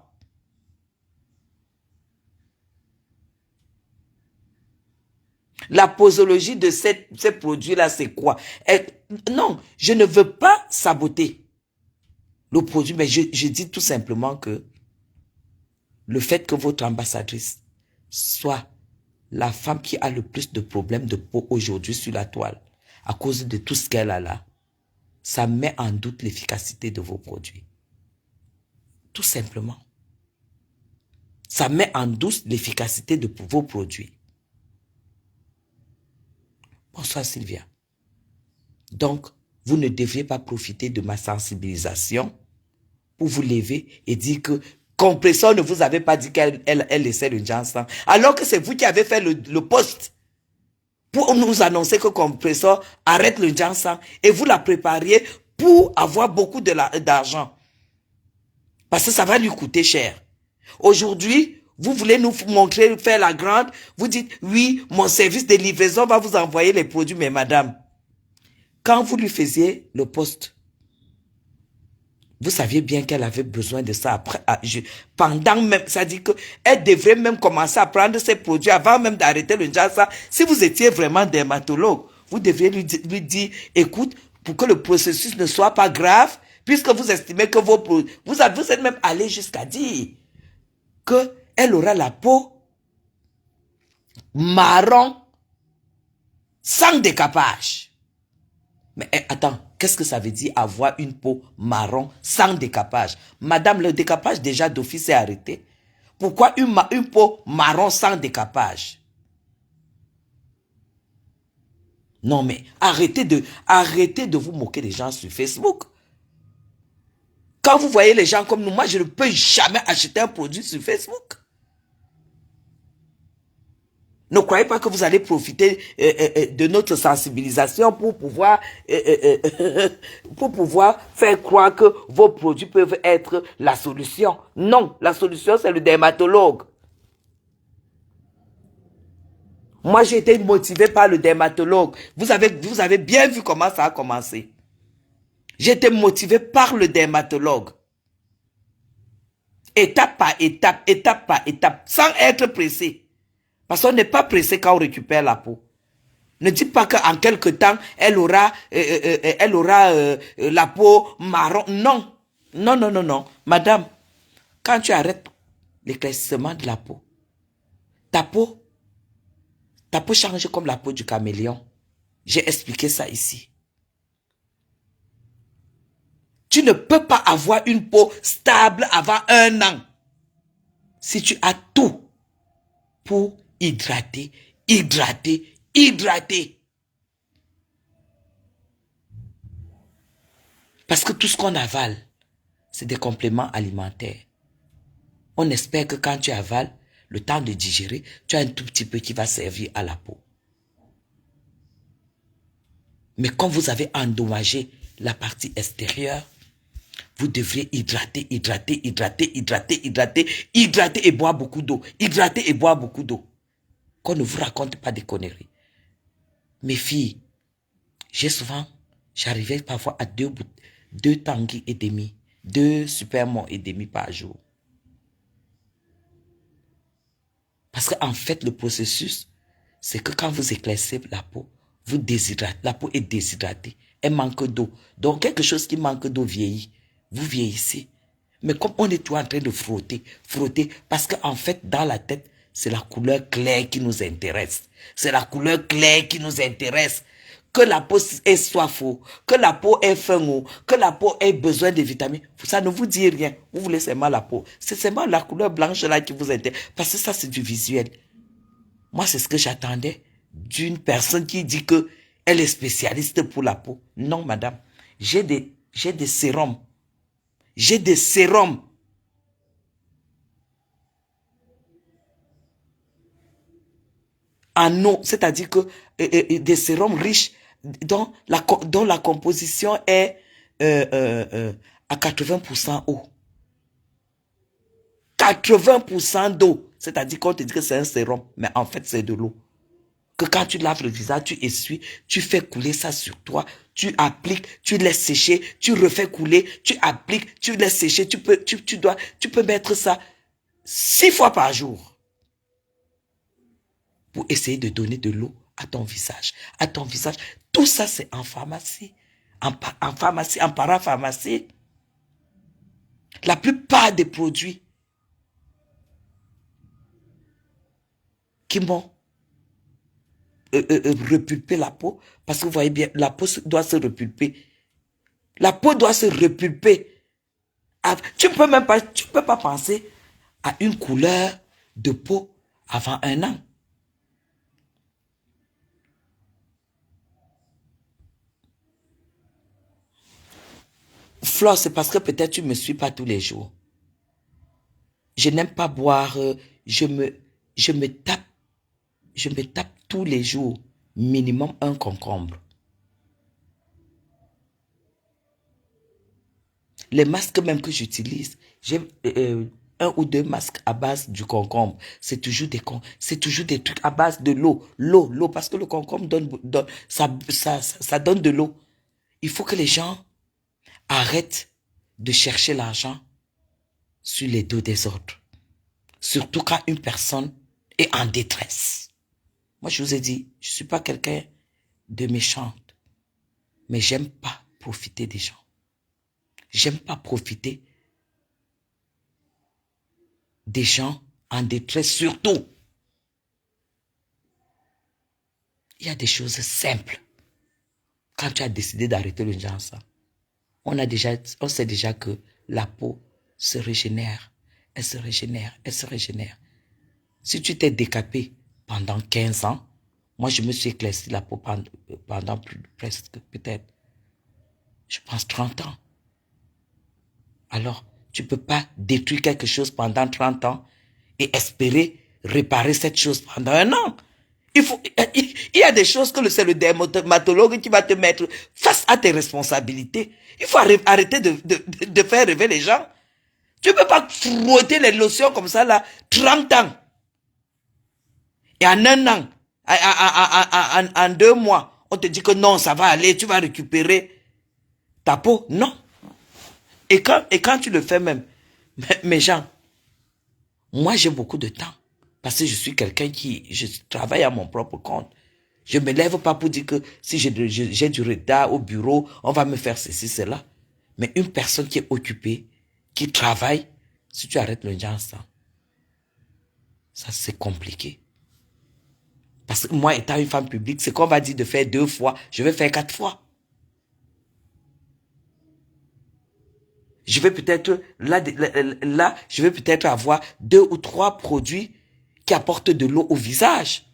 La posologie de ces produits-là, c'est quoi? Non, je ne veux pas saboter le produit, mais je dis tout simplement que le fait que votre ambassadrice soit la femme qui a le plus de problèmes de peau aujourd'hui sur la toile, à cause de tout ce qu'elle a là, ça met en doute l'efficacité de vos produits. Tout simplement. Ça met en doute l'efficacité de vos produits. Bonsoir Sylvia. Donc, vous ne devriez pas profiter de ma sensibilisation pour vous lever et dire que Compressor ne vous avait pas dit qu'elle laissait le ginseng. Alors que c'est vous qui avez fait le post pour nous annoncer que Compressor arrête le ginseng et vous la prépariez pour avoir beaucoup d'argent. Parce que ça va lui coûter cher. Aujourd'hui, vous voulez nous montrer, faire la grande. Vous dites, oui, mon service de livraison va vous envoyer les produits. Mais madame, quand vous lui faisiez le poste, vous saviez bien qu'elle avait besoin de ça après. Pendant même, ça dit qu'elle devrait même commencer à prendre ses produits avant même d'arrêter le ginseng. Si vous étiez vraiment dermatologue, vous devriez lui dire, écoute, pour que le processus ne soit pas grave, puisque vous estimez que vos produits, vous êtes même allé jusqu'à dire qu'elle aura la peau marron sans décapage. Mais attends, qu'est-ce que ça veut dire avoir une peau marron sans décapage? Madame, le décapage déjà d'office est arrêté. Pourquoi une peau marron sans décapage? Non mais arrêtez de vous moquer des gens sur Facebook. Quand vous voyez les gens comme nous, moi je ne peux jamais acheter un produit sur Facebook. Ne croyez pas que vous allez profiter de notre sensibilisation pour pouvoir faire croire que vos produits peuvent être la solution. Non, la solution c'est le dermatologue. Moi j'ai été motivé par le dermatologue. Vous avez bien vu comment ça a commencé. J'ai été motivé par le dermatologue. Étape par étape, sans être pressé. Parce qu'on n'est pas pressé quand on récupère la peau. Ne dites pas qu'en quelque temps, elle aura la peau marron. Non. Non, non, non, non. Madame, quand tu arrêtes l'éclaircissement de la peau, ta peau change comme la peau du caméléon. J'ai expliqué ça ici. Tu ne peux pas avoir une peau stable avant 1 an. Si tu as tout pour hydrater. Parce que tout ce qu'on avale, c'est des compléments alimentaires. On espère que quand tu avales, le temps de digérer, tu as un tout petit peu qui va servir à la peau. Mais quand vous avez endommagé la partie extérieure, vous devriez hydrater et boire beaucoup d'eau. Hydrater et boire beaucoup d'eau. Qu'on ne vous raconte pas des conneries. Mes filles, j'arrivais parfois à 2 tanguis et demi, 2 supermons et demi par jour. Parce qu'en fait, le processus, c'est que quand vous éclaircissez la peau, vous déshydratez. La peau est déshydratée. Elle manque d'eau. Donc, quelque chose qui manque d'eau vieillit. Vous vieillissez. Mais comme on est tout en train de frotter, parce qu'en fait, dans la tête, c'est la couleur claire qui nous intéresse. C'est la couleur claire qui nous intéresse. Que la peau soit faux, que la peau ait faim, que la peau ait besoin de vitamines. Ça ne vous dit rien. Vous voulez seulement la peau. C'est seulement la couleur blanche là qui vous intéresse. Parce que ça, c'est du visuel. Moi, c'est ce que j'attendais d'une personne qui dit que Elle est spécialiste pour la peau. Non, madame. J'ai des sérums. J'ai des sérums. En eau, c'est-à-dire que des sérums riches dont la composition est à 80% eau. 80% d'eau. C'est-à-dire qu'on te dit que c'est un sérum, mais en fait c'est de l'eau. Que quand tu laves le visage, tu essuies, tu fais couler ça sur toi, tu appliques, tu laisses sécher, tu refais couler, tu appliques, tu laisses sécher, tu peux mettre ça 6 fois par jour pour essayer de donner de l'eau à ton visage. Tout ça, c'est en pharmacie, en pharmacie, en parapharmacie. La plupart des produits qui m'ont repulper la peau, parce que vous voyez bien, la peau doit se repulper. La peau doit se repulper. Tu ne peux pas penser à une couleur de peau avant un an. Flore, c'est parce que peut-être tu ne me suis pas tous les jours. Je n'aime pas boire, je me tape tous les jours minimum un concombre. Les masques même que j'utilise, j'ai un ou deux masques à base du concombre. C'est toujours des trucs à base de l'eau. L'eau, parce que le concombre ça donne de l'eau. Il faut que les gens arrêtent de chercher l'argent sur les dos des autres. Surtout quand une personne est en détresse. Moi, je vous ai dit, je ne suis pas quelqu'un de méchante, mais j'aime pas profiter des gens. J'aime pas profiter des gens en détresse, surtout. Il y a des choses simples. Quand tu as décidé d'arrêter le jansa, on sait déjà que la peau se régénère. Elle se régénère. Si tu t'es décapé pendant 15 ans, moi je me suis éclairci la peau pendant presque peut-être, je pense 30 ans. Alors, tu ne peux pas détruire quelque chose pendant 30 ans et espérer réparer cette chose pendant un an. Il y a des choses que c'est le dermatologue qui va te mettre face à tes responsabilités. Il faut arrêter de faire rêver les gens. Tu ne peux pas frotter les lotions comme ça là, 30 ans. Et en un an, en 2 mois, on te dit que non, ça va aller, tu vas récupérer ta peau. Non. Et quand tu le fais même, mes gens, moi j'ai beaucoup de temps. Parce que je suis quelqu'un je travaille à mon propre compte. Je ne me lève pas pour dire que si j'ai du retard au bureau, on va me faire ceci, cela. Mais une personne qui est occupée, qui travaille, si tu arrêtes le genre, ça c'est compliqué. Parce que moi, étant une femme publique, c'est qu'on va dire de faire 2 fois, je vais faire 4 fois. Je vais peut-être, là, je vais peut-être avoir 2 ou 3 produits qui apportent de l'eau au visage.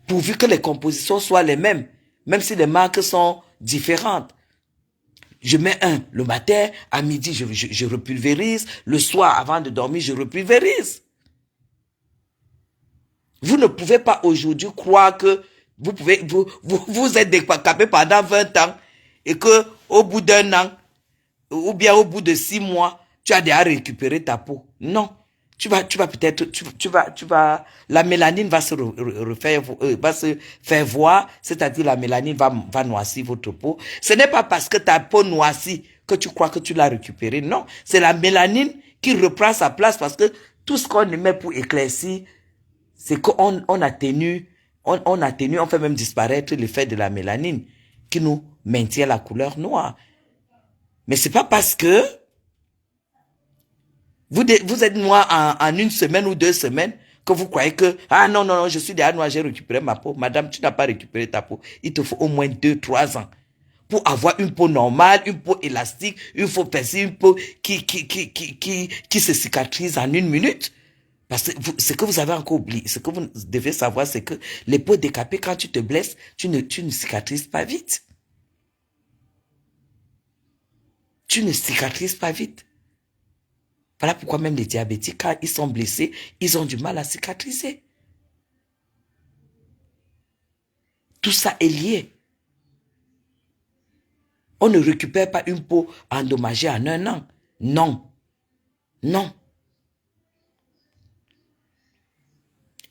Pourvu que les compositions soient les mêmes, même si les marques sont différentes. Je mets un le matin, à midi, je repulvérise. Le soir, avant de dormir, je repulvérise. Vous ne pouvez pas aujourd'hui croire que vous êtes décapé pendant 20 ans et que au bout d'1 an, ou bien au bout de 6 mois, tu as déjà récupéré ta peau. Non. Tu vas peut-être, la mélanine va se faire voir, c'est-à-dire la mélanine va noircir votre peau. Ce n'est pas parce que ta peau noircit que tu crois que tu l'as récupérée. Non. C'est la mélanine qui reprend sa place parce que tout ce qu'on met pour éclaircir, c'est qu'on atténue, on fait même disparaître l'effet de la mélanine qui nous maintient la couleur noire. Mais c'est pas parce que vous êtes noir en 1 semaine ou 2 semaines que vous croyez que, ah non, je suis déjà noir, j'ai récupéré ma peau. Madame, tu n'as pas récupéré ta peau. Il te faut au moins 2-3 ans pour avoir une peau normale, une peau élastique, une peau qui se cicatrise en 1 minute. Parce que ce que vous avez encore oublié, ce que vous devez savoir, c'est que les peaux décapées, quand tu te blesses, tu ne cicatrises pas vite. Tu ne cicatrises pas vite. Voilà pourquoi même les diabétiques, quand ils sont blessés, ils ont du mal à cicatriser. Tout ça est lié. On ne récupère pas une peau endommagée en un an. Non. Non.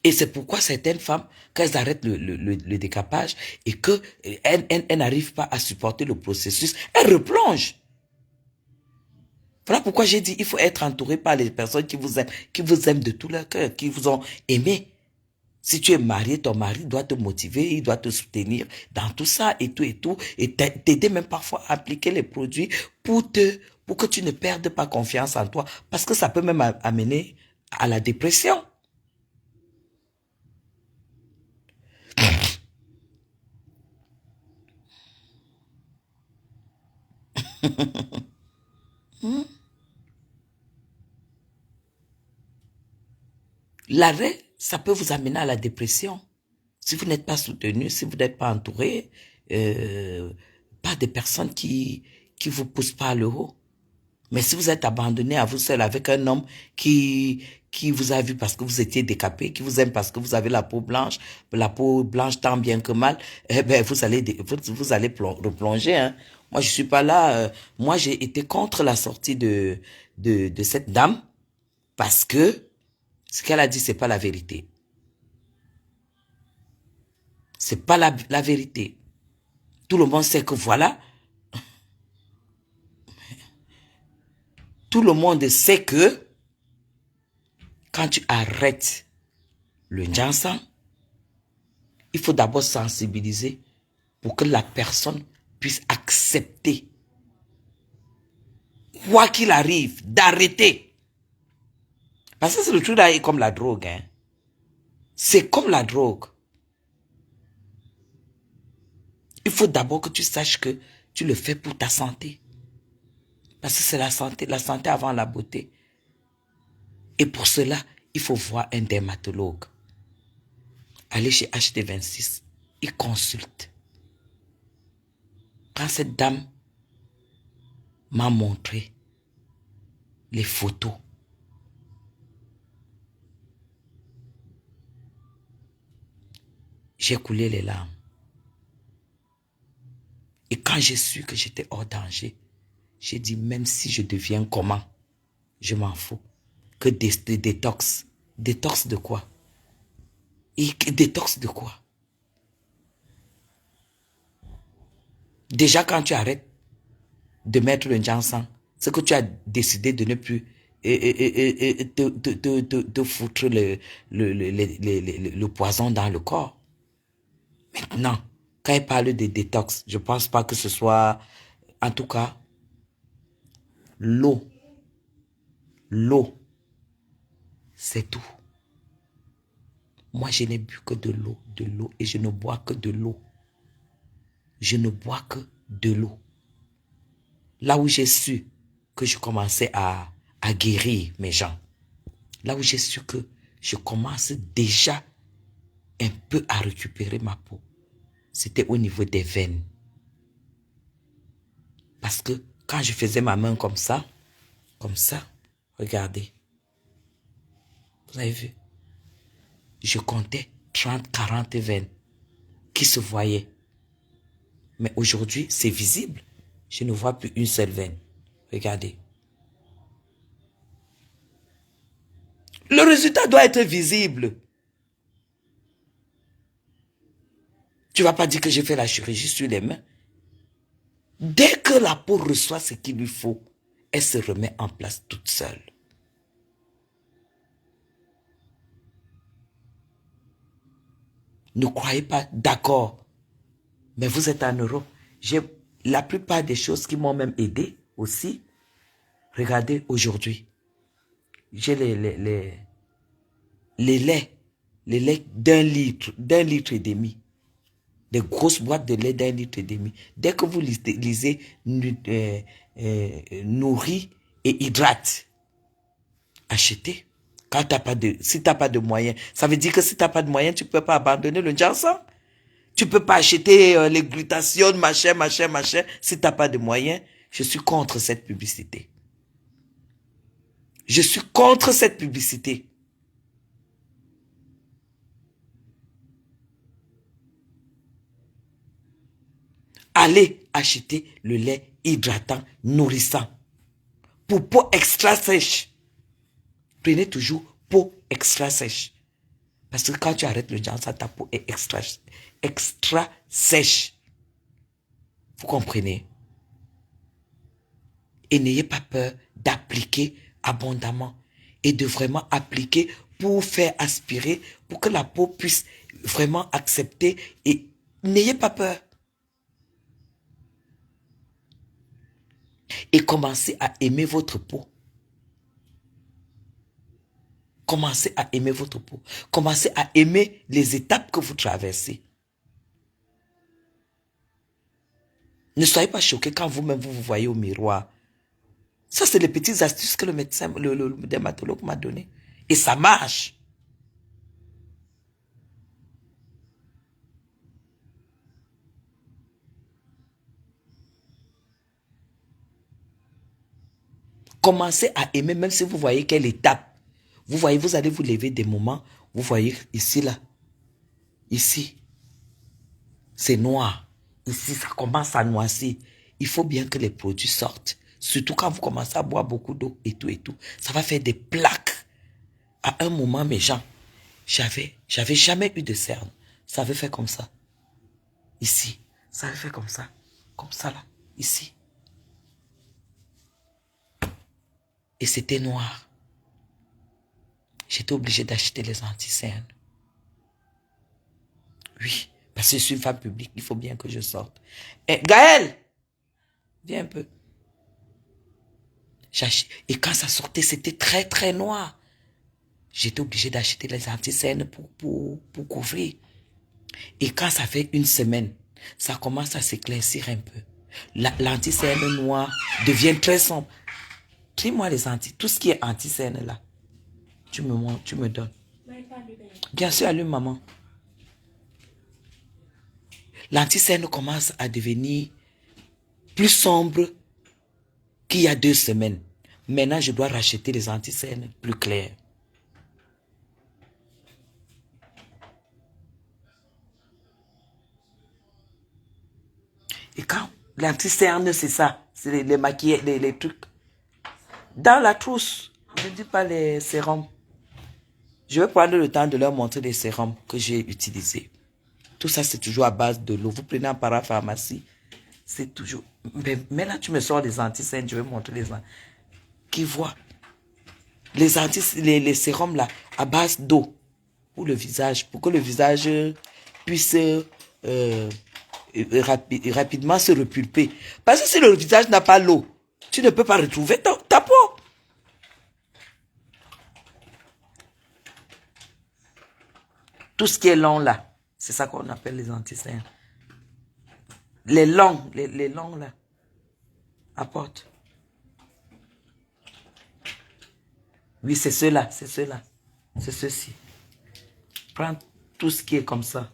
Et c'est pourquoi certaines femmes, quand elles arrêtent le décapage et qu'elles n'arrivent pas à supporter le processus, elles replongent. Voilà pourquoi j'ai dit, il faut être entouré par les personnes qui vous aiment de tout leur cœur, qui vous ont aimé. Si tu es marié, ton mari doit te motiver, il doit te soutenir dans tout ça et tout, et t'aider même parfois à appliquer les produits pour que tu ne perdes pas confiance en toi, parce que ça peut même amener à la dépression. L'arrêt, ça peut vous amener à la dépression. Si vous n'êtes pas soutenu, si vous n'êtes pas entouré, par des personnes qui vous poussent pas le haut. Mais si vous êtes abandonné à vous seul avec un homme qui vous a vu parce que vous étiez décapé, qui vous aime parce que vous avez la peau blanche tant bien que mal, eh ben vous allez replonger. Hein. Moi je suis pas là. Moi j'ai été contre la sortie de cette dame parce que ce qu'elle a dit c'est pas la vérité. C'est pas la vérité. Tout le monde sait que voilà. Tout le monde sait que quand tu arrêtes le Njansan, il faut d'abord sensibiliser pour que la personne puisse accepter, quoi qu'il arrive, d'arrêter. Parce que c'est le truc là, est comme la drogue. Hein. C'est comme la drogue. Il faut d'abord que tu saches que tu le fais pour ta santé. Parce que c'est la santé avant la beauté. Et pour cela, il faut voir un dermatologue. Allez chez HD26, il consulte. Quand cette dame m'a montré les photos, j'ai coulé les larmes. Et quand j'ai su que j'étais hors danger, j'ai dit, même si je deviens comment, je m'en fous. Que des détox. Détox de quoi? Et détox de quoi? Déjà, quand tu arrêtes de mettre le Njansan, c'est que tu as décidé de ne plus te foutre le poison dans le corps. Maintenant, quand elle parle de détox, je pense pas que ce soit, en tout cas, l'eau. L'eau, c'est tout. Moi, je n'ai bu que de l'eau, et je ne bois que de l'eau. Je ne bois que de l'eau. Là où j'ai su que je commençais à guérir mes gens, là où j'ai su que je commence déjà un peu à récupérer ma peau, c'était au niveau des veines. Parce que quand je faisais ma main comme ça, regardez, vous avez vu, je comptais 30, 40 veines qui se voyaient. Mais aujourd'hui, c'est visible. Je ne vois plus une seule veine. Regardez. Le résultat doit être visible. Tu ne vas pas dire que j'ai fait la chirurgie sur les mains. Dès que la peau reçoit ce qu'il lui faut, elle se remet en place toute seule. Ne croyez pas, d'accord, mais vous êtes en Europe. J'ai la plupart des choses qui m'ont même aidé aussi. Regardez aujourd'hui. J'ai les laits d'un litre et demi. Des grosses boîtes de lait d'1,5 litre. Dès que vous lisez nourrit et hydrate, achetez. Si tu n'as pas de moyens, ça veut dire que si tu n'as pas de moyens, tu ne peux pas abandonner le Janssen. Tu ne peux pas acheter les glutations, machin. Si tu n'as pas de moyens, je suis contre cette publicité. Je suis contre cette publicité. Allez acheter le lait hydratant, nourrissant. Pour peau extra sèche. Prenez toujours peau extra sèche. Parce que quand tu arrêtes le Janssen, ta peau est extra sèche. Vous comprenez? Et n'ayez pas peur d'appliquer abondamment. Et de vraiment appliquer pour faire aspirer, pour que la peau puisse vraiment accepter. Et n'ayez pas peur. Et commencez à aimer votre peau. Commencez à aimer votre peau. Commencez à aimer les étapes que vous traversez. Ne soyez pas choqués quand vous-même vous voyez au miroir. Ça, c'est les petites astuces que le médecin, le dermatologue m'a donné. Et ça marche. Commencez à aimer, même si vous voyez quelle étape. Vous voyez, vous allez vous lever des moments. Vous voyez ici, là. Ici. C'est noir. Ici, ça commence à noircir. Il faut bien que les produits sortent. Surtout quand vous commencez à boire beaucoup d'eau et tout et tout. Ça va faire des plaques. À un moment, mes gens, j'avais jamais eu de cerne. Ça avait fait comme ça. Ici. Ça avait fait comme ça. Comme ça, là. Ici. Et c'était noir. J'étais obligé d'acheter les anti-cernes. Oui, parce que je suis une femme publique, il faut bien que je sorte. Eh, Gaël, viens un peu. Et quand ça sortait, c'était très, très noir. J'étais obligé d'acheter les anti-cernes pour couvrir. Et quand ça fait une semaine, ça commence à s'éclaircir un peu. L'anti-cerne noir devient très sombre. Dis-moi tout ce qui est anti-cerne là. Tu me montres, tu me donnes. Bien sûr, allume maman. L'anti-cerne commence à devenir plus sombre qu'il y a 2 semaines. Maintenant, je dois racheter les anti-cernes plus clairs. Et quand l'anti-cerne, c'est ça, c'est les maquillages, les trucs. Dans la trousse, je ne dis pas les sérums. Je vais prendre le temps de leur montrer les sérums que j'ai utilisés. Tout ça, c'est toujours à base de l'eau. Vous prenez en parapharmacie, c'est toujours... Mais là, tu me sors les anti-cernes, je vais montrer les... Qui voient les sérums là, à base d'eau pour le visage, pour que le visage puisse rapidement se repulper. Parce que si le visage n'a pas l'eau, tu ne peux pas retrouver ta peau. Tout ce qui est long là, c'est ça qu'on appelle les anti-cernes. Les longs là, apporte. Oui, c'est ceux-là, c'est ceux-là. C'est ceux-ci. Prends tout ce qui est comme ça.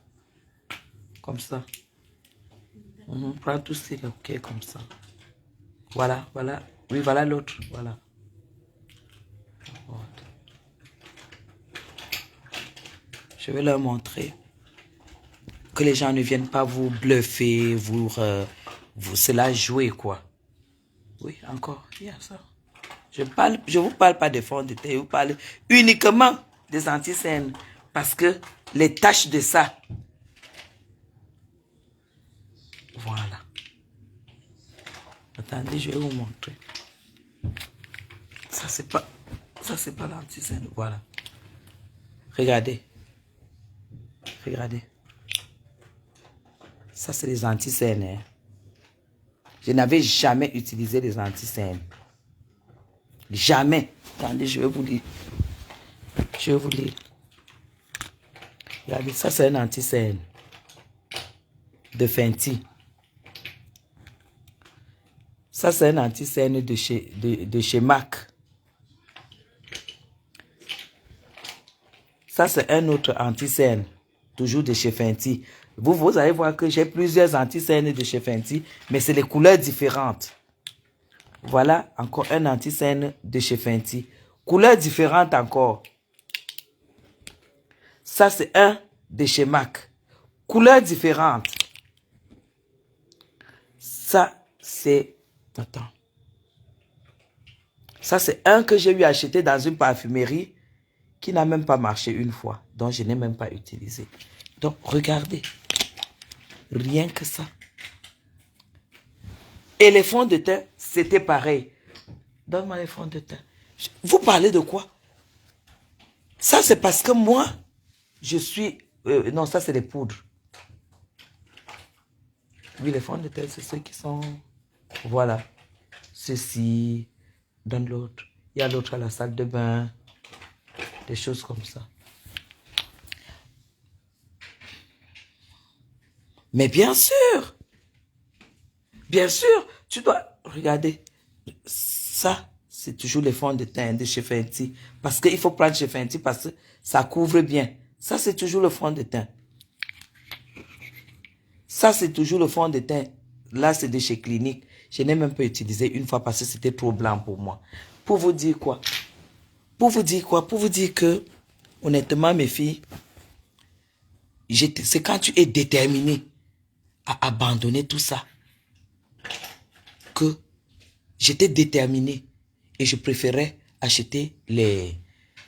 Comme ça. Prends tout ce qui est comme ça. Voilà, voilà. Oui, voilà l'autre. Voilà. Je vais leur montrer. Que les gens ne viennent pas vous bluffer, c'est la jouer, quoi. Oui, encore. Il y a ça. Je vous parle pas des fonds de teint, je vous parle uniquement des anti-cernes. Parce que les taches de ça. Voilà. Attendez, je vais vous montrer. Ça, c'est pas l'anti-cerne. Voilà. Regardez. Regardez. Ça, c'est les anti-cernes. Hein. Je n'avais jamais utilisé les anti-cernes. Jamais. Attendez, je vais vous lire. Je vais vous lire. Regardez, ça, c'est un anti-cerne. De Fenty. Ça, c'est un anti-cerne de chez MAC. Ça, c'est un autre anti-cerne. Toujours de chez Fenty. Vous allez voir que j'ai plusieurs anti-cernes de chez Fenty, mais c'est les couleurs différentes. Voilà encore un anti-cerne de chez Fenty. Couleurs différentes encore. Ça, c'est un de chez MAC. Couleurs différentes. Ça, c'est... Attends. Ça, c'est un que j'ai eu acheté dans une parfumerie qui n'a même pas marché une fois. Donc, je n'ai même pas utilisé. Donc, regardez. Rien que ça. Et les fonds de teint, c'était pareil. Donne-moi les fonds de teint. Vous parlez de quoi? Ça, c'est parce que moi, je suis... non, ça, c'est les poudres. Oui, les fonds de teint, c'est ceux qui sont... Voilà. Ceci, donne l'autre. Il y a l'autre à la salle de bain. Des choses comme ça. Mais bien sûr, tu dois regarder. Ça, c'est toujours les fonds de teint de chez Fenty. Parce qu'il faut prendre chez Fenty parce que ça couvre bien. Ça, c'est toujours le fond de teint. Ça, c'est toujours le fond de teint. Là, c'est de chez Clinique. Je n'ai même pas utilisé une fois parce que c'était trop blanc pour moi. Pour vous dire quoi? Pour vous dire quoi? Pour vous dire que, honnêtement, mes filles, c'est quand tu es déterminé à abandonner tout ça que j'étais déterminé et je préférais acheter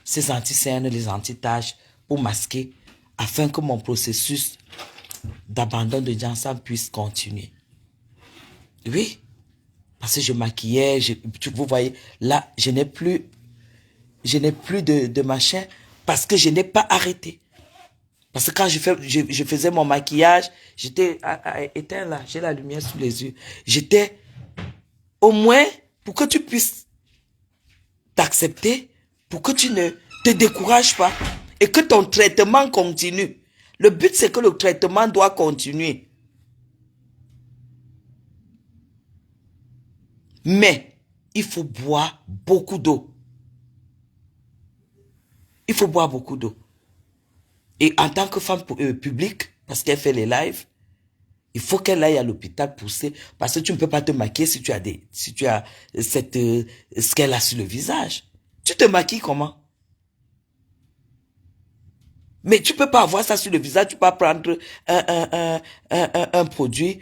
ces anti-cernes, les anti-taches pour masquer afin que mon processus d'abandon de Janssen puisse continuer. Oui, parce que je maquillais, vous voyez, là, je n'ai plus de machin parce que je n'ai pas arrêté. Parce que quand je faisais mon maquillage, j'étais éteint là, j'ai la lumière sous les yeux. J'étais au moins pour que tu puisses t'accepter, pour que tu ne te décourages pas et que ton traitement continue. Le but, c'est que le traitement doit continuer. Mais il faut boire beaucoup d'eau. Il faut boire beaucoup d'eau. Et en tant que femme publique, parce qu'elle fait les lives, il faut qu'elle aille à l'hôpital pousser, parce que tu ne peux pas te maquiller si tu as ce qu'elle a sur le visage. Tu te maquilles comment? Mais tu peux pas avoir ça sur le visage, tu peux pas prendre un produit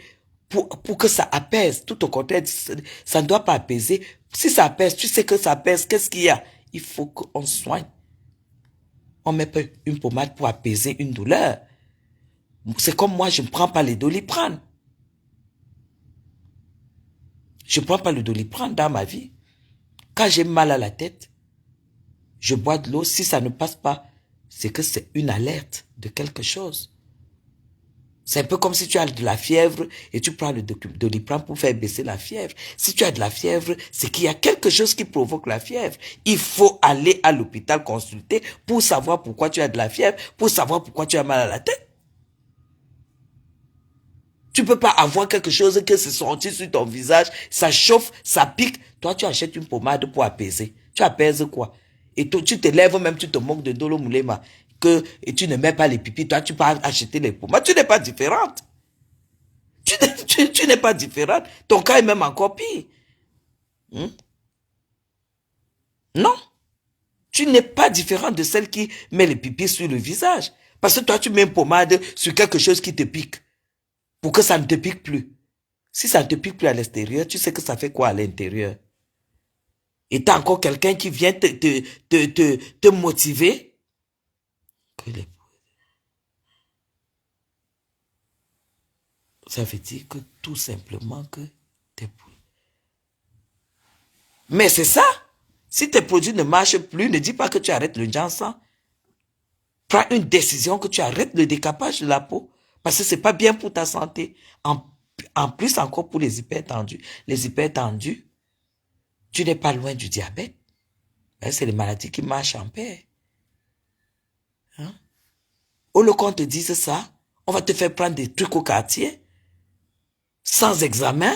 pour que ça apaise. Tout au contraire, ça ne doit pas apaiser. Si ça apaise, tu sais que ça apaise, qu'est-ce qu'il y a? Il faut qu'on soigne. On met pas une pommade pour apaiser une douleur. C'est comme moi, je ne prends pas les Doliprane. Je ne prends pas le Doliprane dans ma vie. Quand j'ai mal à la tête, je bois de l'eau. Si ça ne passe pas, c'est que c'est une alerte de quelque chose. C'est un peu comme si tu as de la fièvre et tu prends le Doliprane pour faire baisser la fièvre. Si tu as de la fièvre, c'est qu'il y a quelque chose qui provoque la fièvre. Il faut aller à l'hôpital consulter pour savoir pourquoi tu as de la fièvre, pour savoir pourquoi tu as mal à la tête. Tu peux pas avoir quelque chose que c'est sorti sur ton visage, ça chauffe, ça pique. Toi, tu achètes une pommade pour apaiser. Tu apaises quoi? Et toi, tu te lèves même, tu te moques de Dolo Moulema. Et tu ne mets pas les pipis, toi, tu peux acheter les pommades. Tu n'es pas différente. Tu n'es pas différente. Ton cas est même encore pire. Non. Tu n'es pas différente de celle qui met les pipis sur le visage. Parce que toi, tu mets une pommade sur quelque chose qui te pique. Pour que ça ne te pique plus. Si ça ne te pique plus à l'extérieur, tu sais que ça fait quoi à l'intérieur? Et t'as encore quelqu'un qui vient te motiver. Ça veut dire que tout simplement que t'es... Mais c'est ça. Si tes produits ne marchent plus, ne dis pas que tu arrêtes le Janssen. Prends une décision que tu arrêtes le décapage de la peau. Parce que c'est pas bien pour ta santé. En plus encore pour les hypertendus. Les hypertendus, tu n'es pas loin du diabète. C'est les maladies qui marchent en paix. Hein? Au lieu qu'on te dise ça, on va te faire prendre des trucs au quartier, sans examen.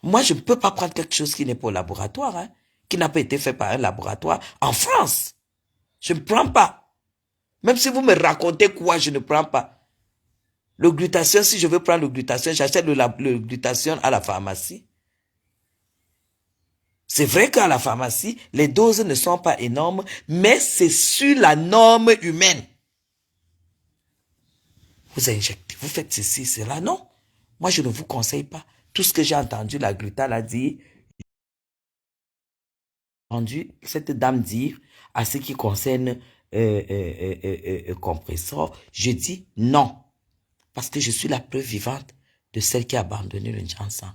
Moi, je ne peux pas prendre quelque chose qui n'est pas au laboratoire, hein, qui n'a pas été fait par un laboratoire en France. Je ne prends pas. Même si vous me racontez quoi, je ne prends pas. Le glutathione, si je veux prendre le glutathione, j'achète le glutathione à la pharmacie. C'est vrai qu'à la pharmacie, les doses ne sont pas énormes, mais c'est sur la norme humaine. Vous injectez, vous faites ceci, cela. Non, moi je ne vous conseille pas. Tout ce que j'ai entendu, la Gluta l'a dit, j'ai entendu cette dame dire à ce qui concerne compresseur, je dis non. Parce que je suis la preuve vivante de celle qui a abandonné le Janssen.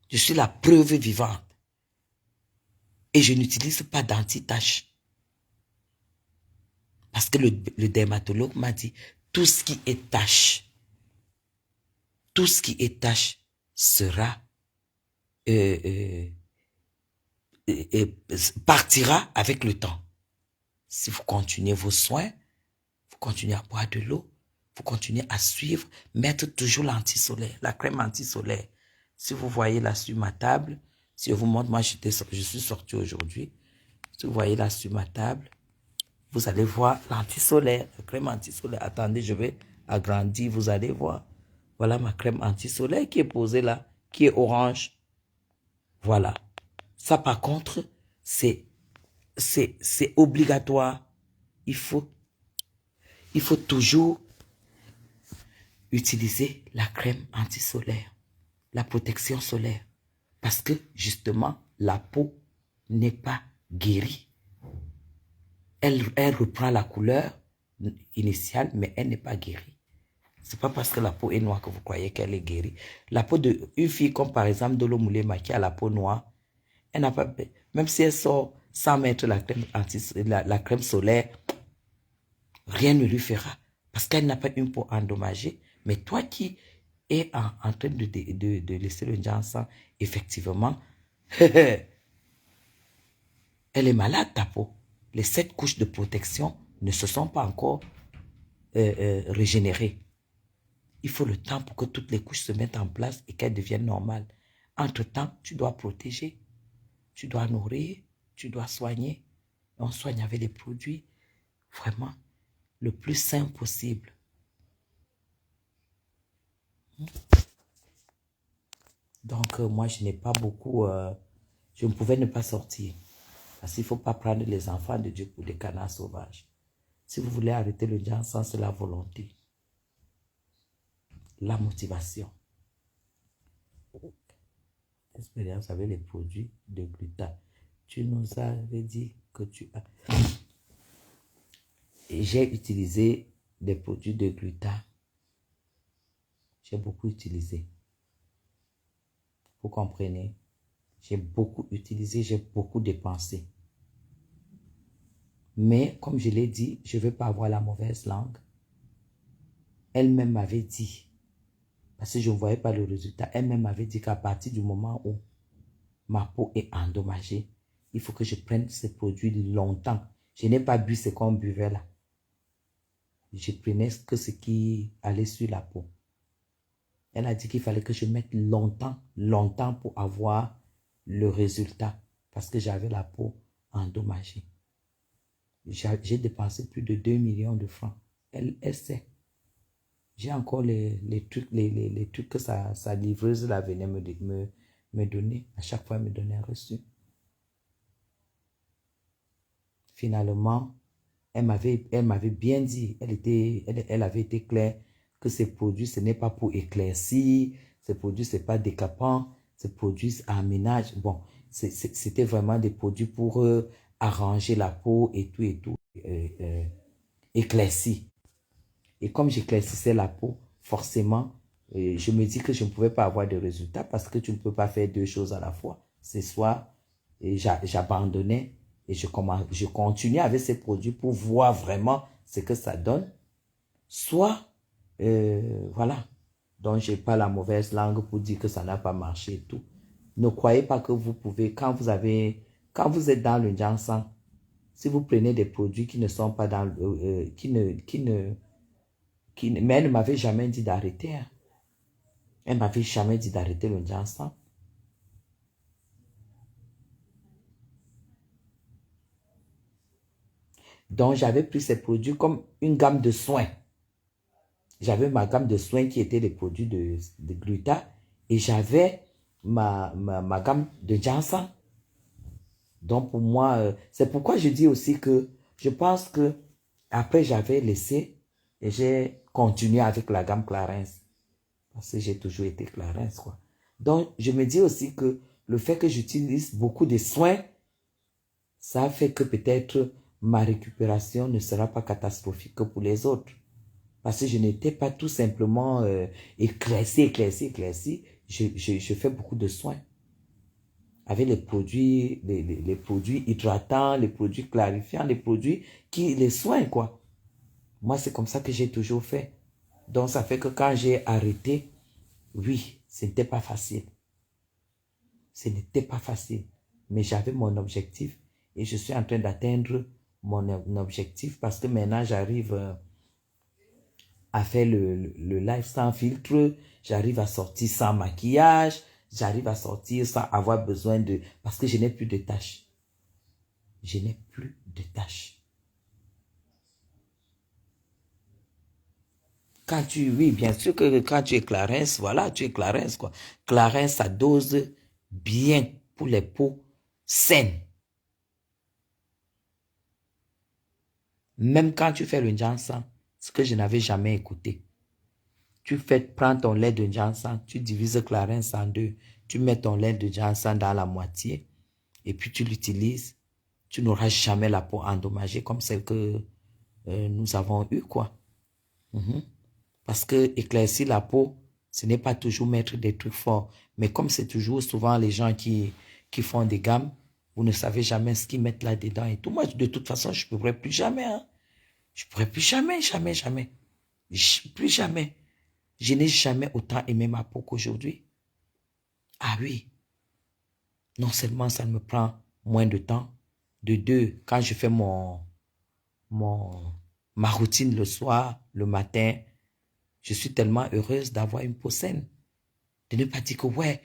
Je suis la preuve vivante. Et je n'utilise pas d'anti-tache. Parce que le dermatologue m'a dit, tout ce qui est tache, sera, partira avec le temps. Si vous continuez vos soins, vous continuez à boire de l'eau, vous continuez à suivre, mettre toujours l'anti-solaire, la crème anti-solaire. Si vous voyez là sur ma table, si je vous montre, moi je suis sorti aujourd'hui, si vous voyez là sur ma table, vous allez voir l'anti-solaire, la crème anti-solaire. Attendez, je vais agrandir, vous allez voir. Voilà ma crème anti-solaire qui est posée là, qui est orange. Voilà. Ça par contre, c'est obligatoire. Il faut toujours utiliser la crème anti-solaire, la protection solaire. Parce que justement, la peau n'est pas guérie. Elle reprend la couleur initiale, mais elle n'est pas guérie. C'est pas parce que la peau est noire que vous croyez qu'elle est guérie. La peau d'une fille comme par exemple Dolo Moulema qui a la peau noire, elle n'a pas, même si elle sort sans mettre la crème solaire, rien ne lui fera. Parce qu'elle n'a pas une peau endommagée. Mais toi qui es en train de laisser le Janssen, effectivement, elle est malade ta peau. Les 7 couches de protection ne se sont pas encore régénérées. Il faut le temps pour que toutes les couches se mettent en place et qu'elles deviennent normales. Entre-temps, tu dois protéger, tu dois nourrir, tu dois soigner. On soigne avec les produits vraiment le plus sain possible. Donc, moi, je n'ai pas beaucoup... je ne pouvais ne pas sortir. Parce qu'il ne faut pas prendre les enfants de Dieu pour des canards sauvages. Si vous voulez arrêter le Janssen, c'est la volonté. La motivation. Expérience avec les produits de gluta. Tu nous avais dit que tu as... J'ai utilisé des produits de gluta. J'ai beaucoup utilisé. Vous comprenez? J'ai beaucoup utilisé, j'ai beaucoup dépensé. Mais, comme je l'ai dit, je ne veux pas avoir la mauvaise langue. Elle-même m'avait dit, parce que je ne voyais pas le résultat, elle-même m'avait dit qu'à partir du moment où ma peau est endommagée, il faut que je prenne ces produits longtemps. Je n'ai pas bu ce qu'on buvait là. Je prenais que ce qui allait sur la peau. Elle a dit qu'il fallait que je mette longtemps pour avoir le résultat, parce que j'avais la peau endommagée. J'ai dépensé plus de 2 millions de francs. Elle sait. J'ai encore les trucs que sa livreuse là venait me donner. À chaque fois, elle me donnait un reçu. Finalement, elle m'avait bien dit, elle avait été claire que ces produits, ce n'est pas pour éclaircir, ces produits, ce n'est pas décapant, ces produits aménagent. Bon, c'était vraiment des produits pour arranger la peau et tout, éclairci. Et comme j'éclaircissais la peau, forcément, je me dis que je ne pouvais pas avoir de résultats parce que tu ne peux pas faire 2 choses à la fois. C'est soit j'abandonnais et je continuais avec ces produits pour voir vraiment ce que ça donne. Soit, voilà. Donc, je n'ai pas la mauvaise langue pour dire que ça n'a pas marché et tout. Ne croyez pas que vous pouvez, quand vous êtes dans le Janssen, si vous prenez des produits qui ne sont pas dans, mais elle ne m'avait jamais dit d'arrêter. Hein. Elle ne m'avait jamais dit d'arrêter le Janssen. Donc, j'avais pris ces produits comme une gamme de soins. J'avais ma gamme de soins qui était des produits de gluta et j'avais ma gamme de ginseng. Donc, pour moi, c'est pourquoi je dis aussi que je pense que après, j'avais laissé et j'ai continué avec la gamme Clarins. Parce que j'ai toujours été Clarins, quoi. Donc, je me dis aussi que le fait que j'utilise beaucoup de soins, ça fait que peut-être ma récupération ne sera pas catastrophique que pour les autres. Parce que je n'étais pas tout simplement éclairci. Je fais beaucoup de soins. Avec les produits hydratants, les produits clarifiants, les soins, quoi. Moi, c'est comme ça que j'ai toujours fait. Donc, ça fait que quand j'ai arrêté, oui, ce n'était pas facile. Ce n'était pas facile. Mais j'avais mon objectif et je suis en train d'atteindre mon objectif parce que maintenant, j'arrive à faire le live sans filtre. J'arrive à sortir sans maquillage. J'arrive à sortir sans avoir besoin de... Parce que je n'ai plus de tâches. Je n'ai plus de tâches. Oui, bien sûr que quand tu es Clarins, voilà, tu es Clarins, quoi. Clarins, ça dose bien pour les peaux saines. Même quand tu fais le ginseng, ce que je n'avais jamais écouté. Prends ton lait de ginseng, tu divises Clarins en deux, tu mets ton lait de ginseng dans la moitié et puis tu l'utilises. Tu n'auras jamais la peau endommagée comme celle que nous avons eue, quoi. Parce que éclaircir la peau, ce n'est pas toujours mettre des trucs forts. Mais comme c'est toujours souvent les gens qui font des gammes, vous ne savez jamais ce qu'ils mettent là-dedans et tout. Moi, de toute façon, je ne pourrais plus jamais. Hein. Je ne pourrais plus jamais. Plus jamais. Je n'ai jamais autant aimé ma peau qu'aujourd'hui. Ah oui. Non seulement ça me prend moins de temps. De deux, quand je fais ma routine le soir, le matin, je suis tellement heureuse d'avoir une peau saine. De ne pas dire que, ouais,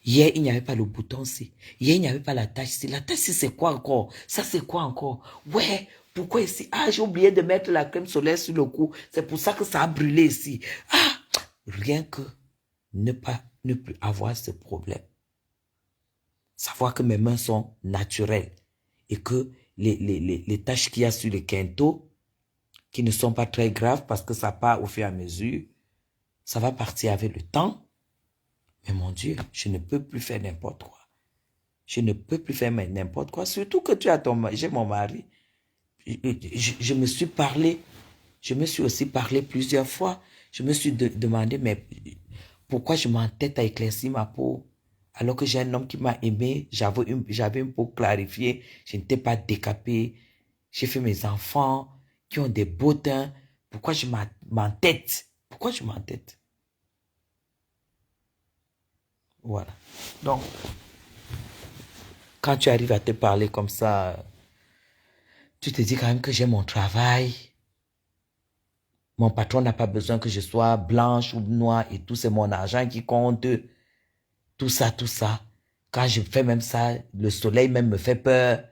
hier, il n'y avait pas le bouton-ci. Hier, il n'y avait pas la tache-ci. La tache-ci, c'est quoi encore? Ça, c'est quoi encore? Ouais, pourquoi ici? Ah, j'ai oublié de mettre la crème solaire sur le cou. C'est pour ça que ça a brûlé ici. Ah, rien que ne plus avoir ce problème. Savoir que mes mains sont naturelles et que les taches qu'il y a sur le quinto, qui ne sont pas très graves parce que ça part au fur et à mesure, ça va partir avec le temps. Mais mon Dieu, je ne peux plus faire n'importe quoi. Je ne peux plus faire n'importe quoi. Surtout que j'ai mon mari. Je me suis parlé. Je me suis aussi parlé plusieurs fois. Je me suis demandé, mais pourquoi je m'entête à éclaircir ma peau alors que j'ai un homme qui m'a aimé, j'avais une peau clarifiée, je n'étais pas décapée. J'ai fait mes enfants qui ont des beaux teints. Pourquoi je m'entête? Pourquoi je m'entête? Voilà. Donc, quand tu arrives à te parler comme ça, tu te dis quand même que j'ai mon travail. Mon patron n'a pas besoin que je sois blanche ou noire et tout, c'est mon argent qui compte. Tout ça. Quand je fais même ça, le soleil même me fait peur.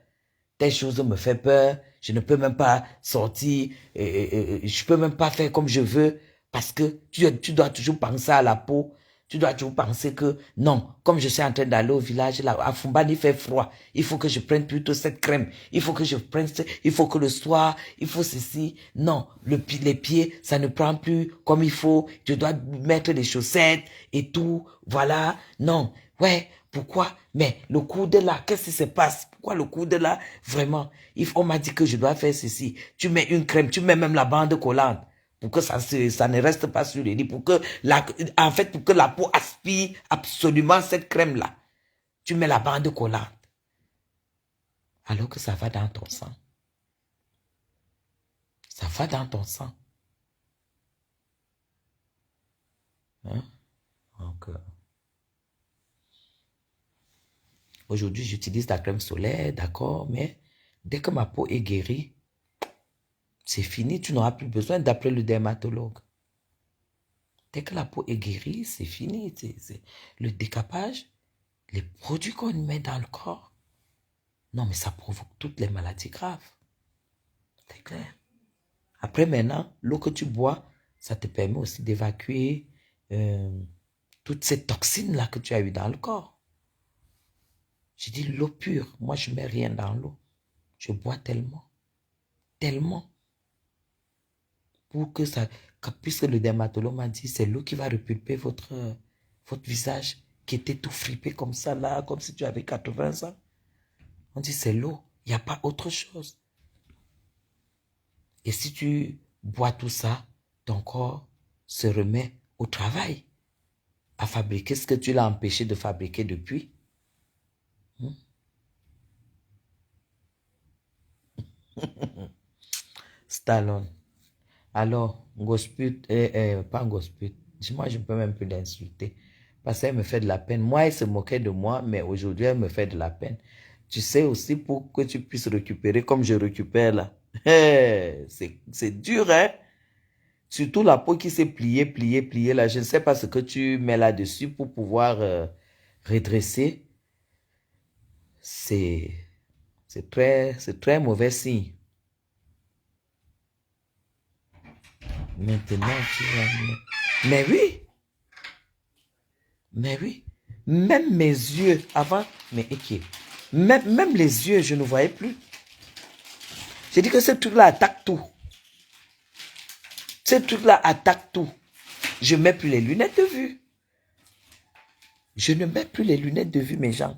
Telle chose me fait peur. Je ne peux même pas sortir. Je peux même pas faire comme je veux parce que tu dois toujours penser à la peau. Tu dois toujours penser que non, comme je suis en train d'aller au village, là, à Fumbani, il fait froid. Il faut que je prenne plutôt cette crème. Il faut que je prenne, il faut que le soir, il faut ceci. Non, les pieds, ça ne prend plus comme il faut. Je dois mettre les chaussettes et tout. Voilà. Non. Ouais. Pourquoi? Mais le coude là, qu'est-ce qui se passe? Pourquoi le coude là? Vraiment. On m'a dit que je dois faire ceci. Tu mets une crème, tu mets même la bande collante. Pour que ça ne reste pas sur le lit, pour que la peau aspire absolument cette crème-là. Tu mets la bande collante. Alors que ça va dans ton sang. Ça va dans ton sang. Hein? Donc, aujourd'hui, j'utilise la crème solaire, d'accord, mais dès que ma peau est guérie, c'est fini, tu n'auras plus besoin d'appeler le dermatologue. Dès que la peau est guérie, c'est fini. Le décapage, les produits qu'on met dans le corps, non, mais ça provoque toutes les maladies graves. C'est clair. Après, maintenant, l'eau que tu bois, ça te permet aussi d'évacuer toutes ces toxines-là que tu as eues dans le corps. J'ai dit l'eau pure. Moi, je ne mets rien dans l'eau. Je bois tellement. Tellement. Pour que ça... Puisque le dermatologue m'a dit, c'est l'eau qui va repulper votre visage qui était tout fripé comme ça, là, comme si tu avais 80 ans. On dit, c'est l'eau. Il n'y a pas autre chose. Et si tu bois tout ça, ton corps se remet au travail à fabriquer ce que tu l'as empêché de fabriquer depuis. Stallone. Alors, Gosput, pas Gosput, moi je ne peux même plus l'insulter. Parce qu'elle me fait de la peine. Moi, elle se moquait de moi, mais aujourd'hui, elle me fait de la peine. Tu sais aussi, pour que tu puisses récupérer comme je récupère là. C'est dur, hein? Surtout la peau qui s'est pliée, pliée, pliée là. Je ne sais pas ce que tu mets là-dessus pour pouvoir redresser. C'est très mauvais signe. Maintenant, tu vas... Mais oui! Mais oui, même mes yeux, avant, mais ok, même les yeux, je ne voyais plus. J'ai dit que ce truc-là attaque tout. Ce truc-là attaque tout. Je ne mets plus les lunettes de vue. Je ne mets plus les lunettes de vue, mes gens.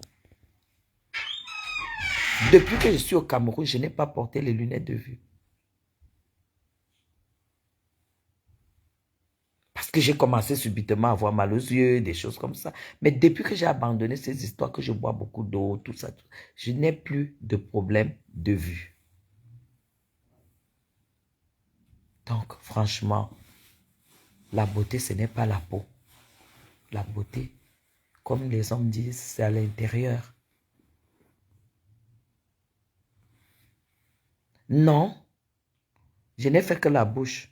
Depuis que je suis au Cameroun, je n'ai pas porté les lunettes de vue. Parce que j'ai commencé subitement à avoir mal aux yeux, des choses comme ça. Mais depuis que j'ai abandonné ces histoires, que je bois beaucoup d'eau, tout ça, je n'ai plus de problème de vue. Donc, franchement, la beauté, ce n'est pas la peau. La beauté, comme les hommes disent, c'est à l'intérieur. Non, je n'ai fait que la bouche.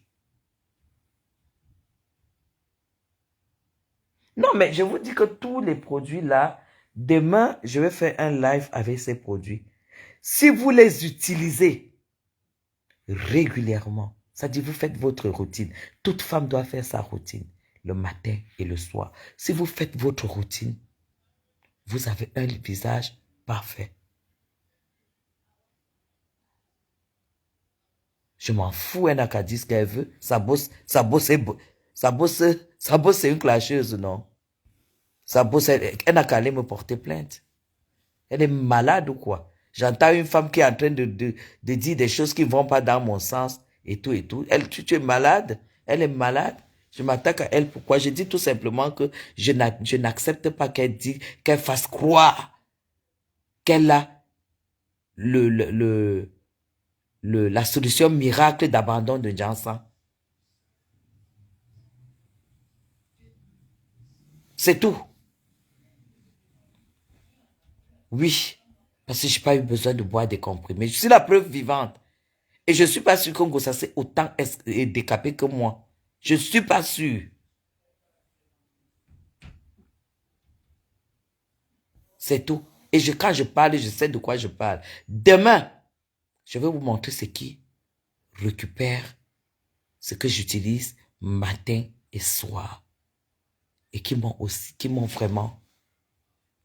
Non, mais je vous dis que tous les produits là, demain, je vais faire un live avec ces produits. Si vous les utilisez régulièrement, c'est-à-dire vous faites votre routine. Toute femme doit faire sa routine le matin et le soir. Si vous faites votre routine, vous avez un visage parfait. Je m'en fous, elle n'a qu'à dire ce qu'elle veut. Sa bosse, c'est une clasheuse, non? Sa bosse, elle n'a qu'à aller me porter plainte. Elle est malade ou quoi? J'entends une femme qui est en train de dire des choses qui ne vont pas dans mon sens et tout et tout. Elle, tu es malade? Elle est malade? Je m'attaque à elle. Pourquoi? Je dis tout simplement que je n'accepte pas qu'elle fasse croire qu'elle a la solution miracle d'abandon de Jansan. C'est tout. Oui, parce que je n'ai pas eu besoin de boire des comprimés. Je suis la preuve vivante. Et je ne suis pas sûr que Ngossa s'est autant décapé que moi. Je ne suis pas sûr. C'est tout. Et quand je parle, je sais de quoi je parle. Demain, je vais vous montrer ce qui récupère ce que j'utilise matin et soir. Et qui m'ont vraiment,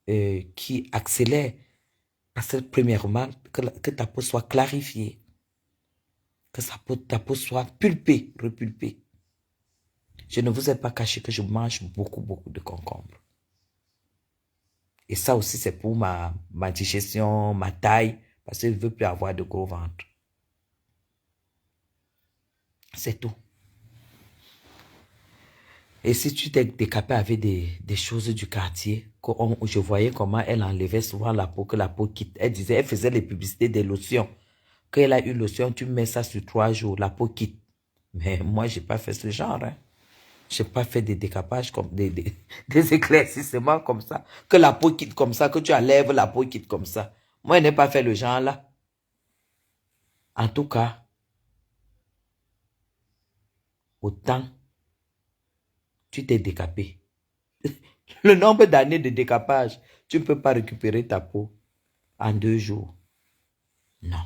qui accélère. Parce que premièrement, que ta peau soit clarifiée. Que ta peau soit pulpée, repulpée. Je ne vous ai pas caché que je mange beaucoup, beaucoup de concombres. Et ça aussi, c'est pour ma digestion, ma taille, parce que je ne veux plus avoir de gros ventre. C'est tout. Et si tu t'es décapé avec des choses du quartier, je voyais comment elle enlevait souvent la peau, que la peau quitte. Elle disait, elle faisait les publicités des lotions. Quand elle a eu lotion, tu mets ça sur 3 jours, la peau quitte. Mais moi, je n'ai pas fait ce genre. Hein. Je n'ai pas fait des décapages, comme des éclaircissements comme ça. Que la peau quitte comme ça, que tu enlèves, la peau quitte comme ça. Moi, je n'ai pas fait le genre là. En tout cas, autant tu t'es décapé. Le nombre d'années de décapage, tu ne peux pas récupérer ta peau en 2 jours. Non.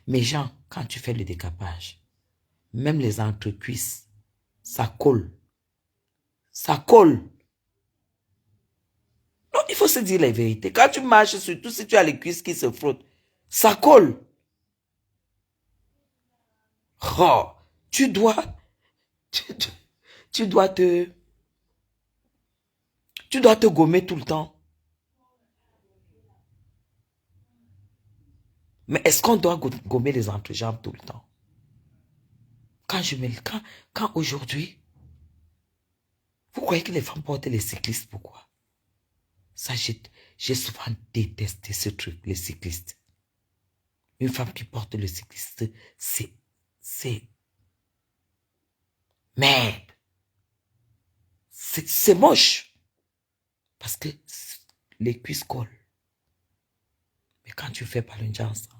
Mais Jean, quand tu fais le décapage, même les entrecuisses, ça colle. Ça colle. Non, il faut se dire la vérité. Quand tu marches, surtout si tu as les cuisses qui se frottent, ça colle. Oh, tu dois, tu, tu- tu dois te, tu dois te gommer tout le temps. Mais est-ce qu'on doit gommer les entrejambes tout le temps? Quand aujourd'hui, vous croyez que les femmes portent les cyclistes, pourquoi? Ça, j'ai souvent détesté ce truc, les cyclistes. Une femme qui porte le cycliste, c'est, merde. C'est moche. Parce que les cuisses collent. Mais quand tu fais pas le jansan,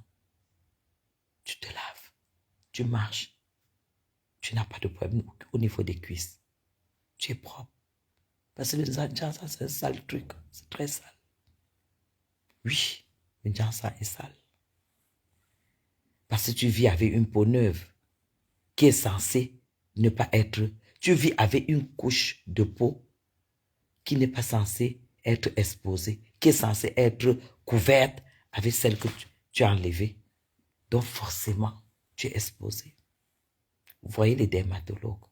tu te laves, tu marches, tu n'as pas de problème au niveau des cuisses. Tu es propre. Parce que le jansan, c'est un sale truc. C'est très sale. Oui, le jansan est sale. Parce que tu vis avec une peau neuve qui est censée ne pas être... Tu vis avec une couche de peau qui n'est pas censée être exposée, qui est censée être couverte avec celle que tu as enlevée. Donc forcément, tu es exposé. Vous voyez les dermatologues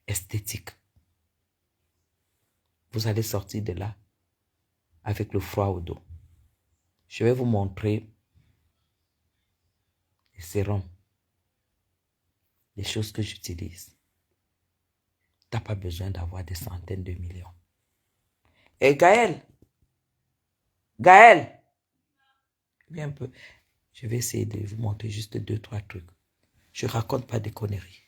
esthétiques. Vous allez sortir de là avec le froid au dos. Je vais vous montrer les sérums, les choses que j'utilise. Tu n'as pas besoin d'avoir des centaines de millions. Et Gaël, viens un peu. Je vais essayer de vous montrer juste 2-3 trucs. Je ne raconte pas des conneries.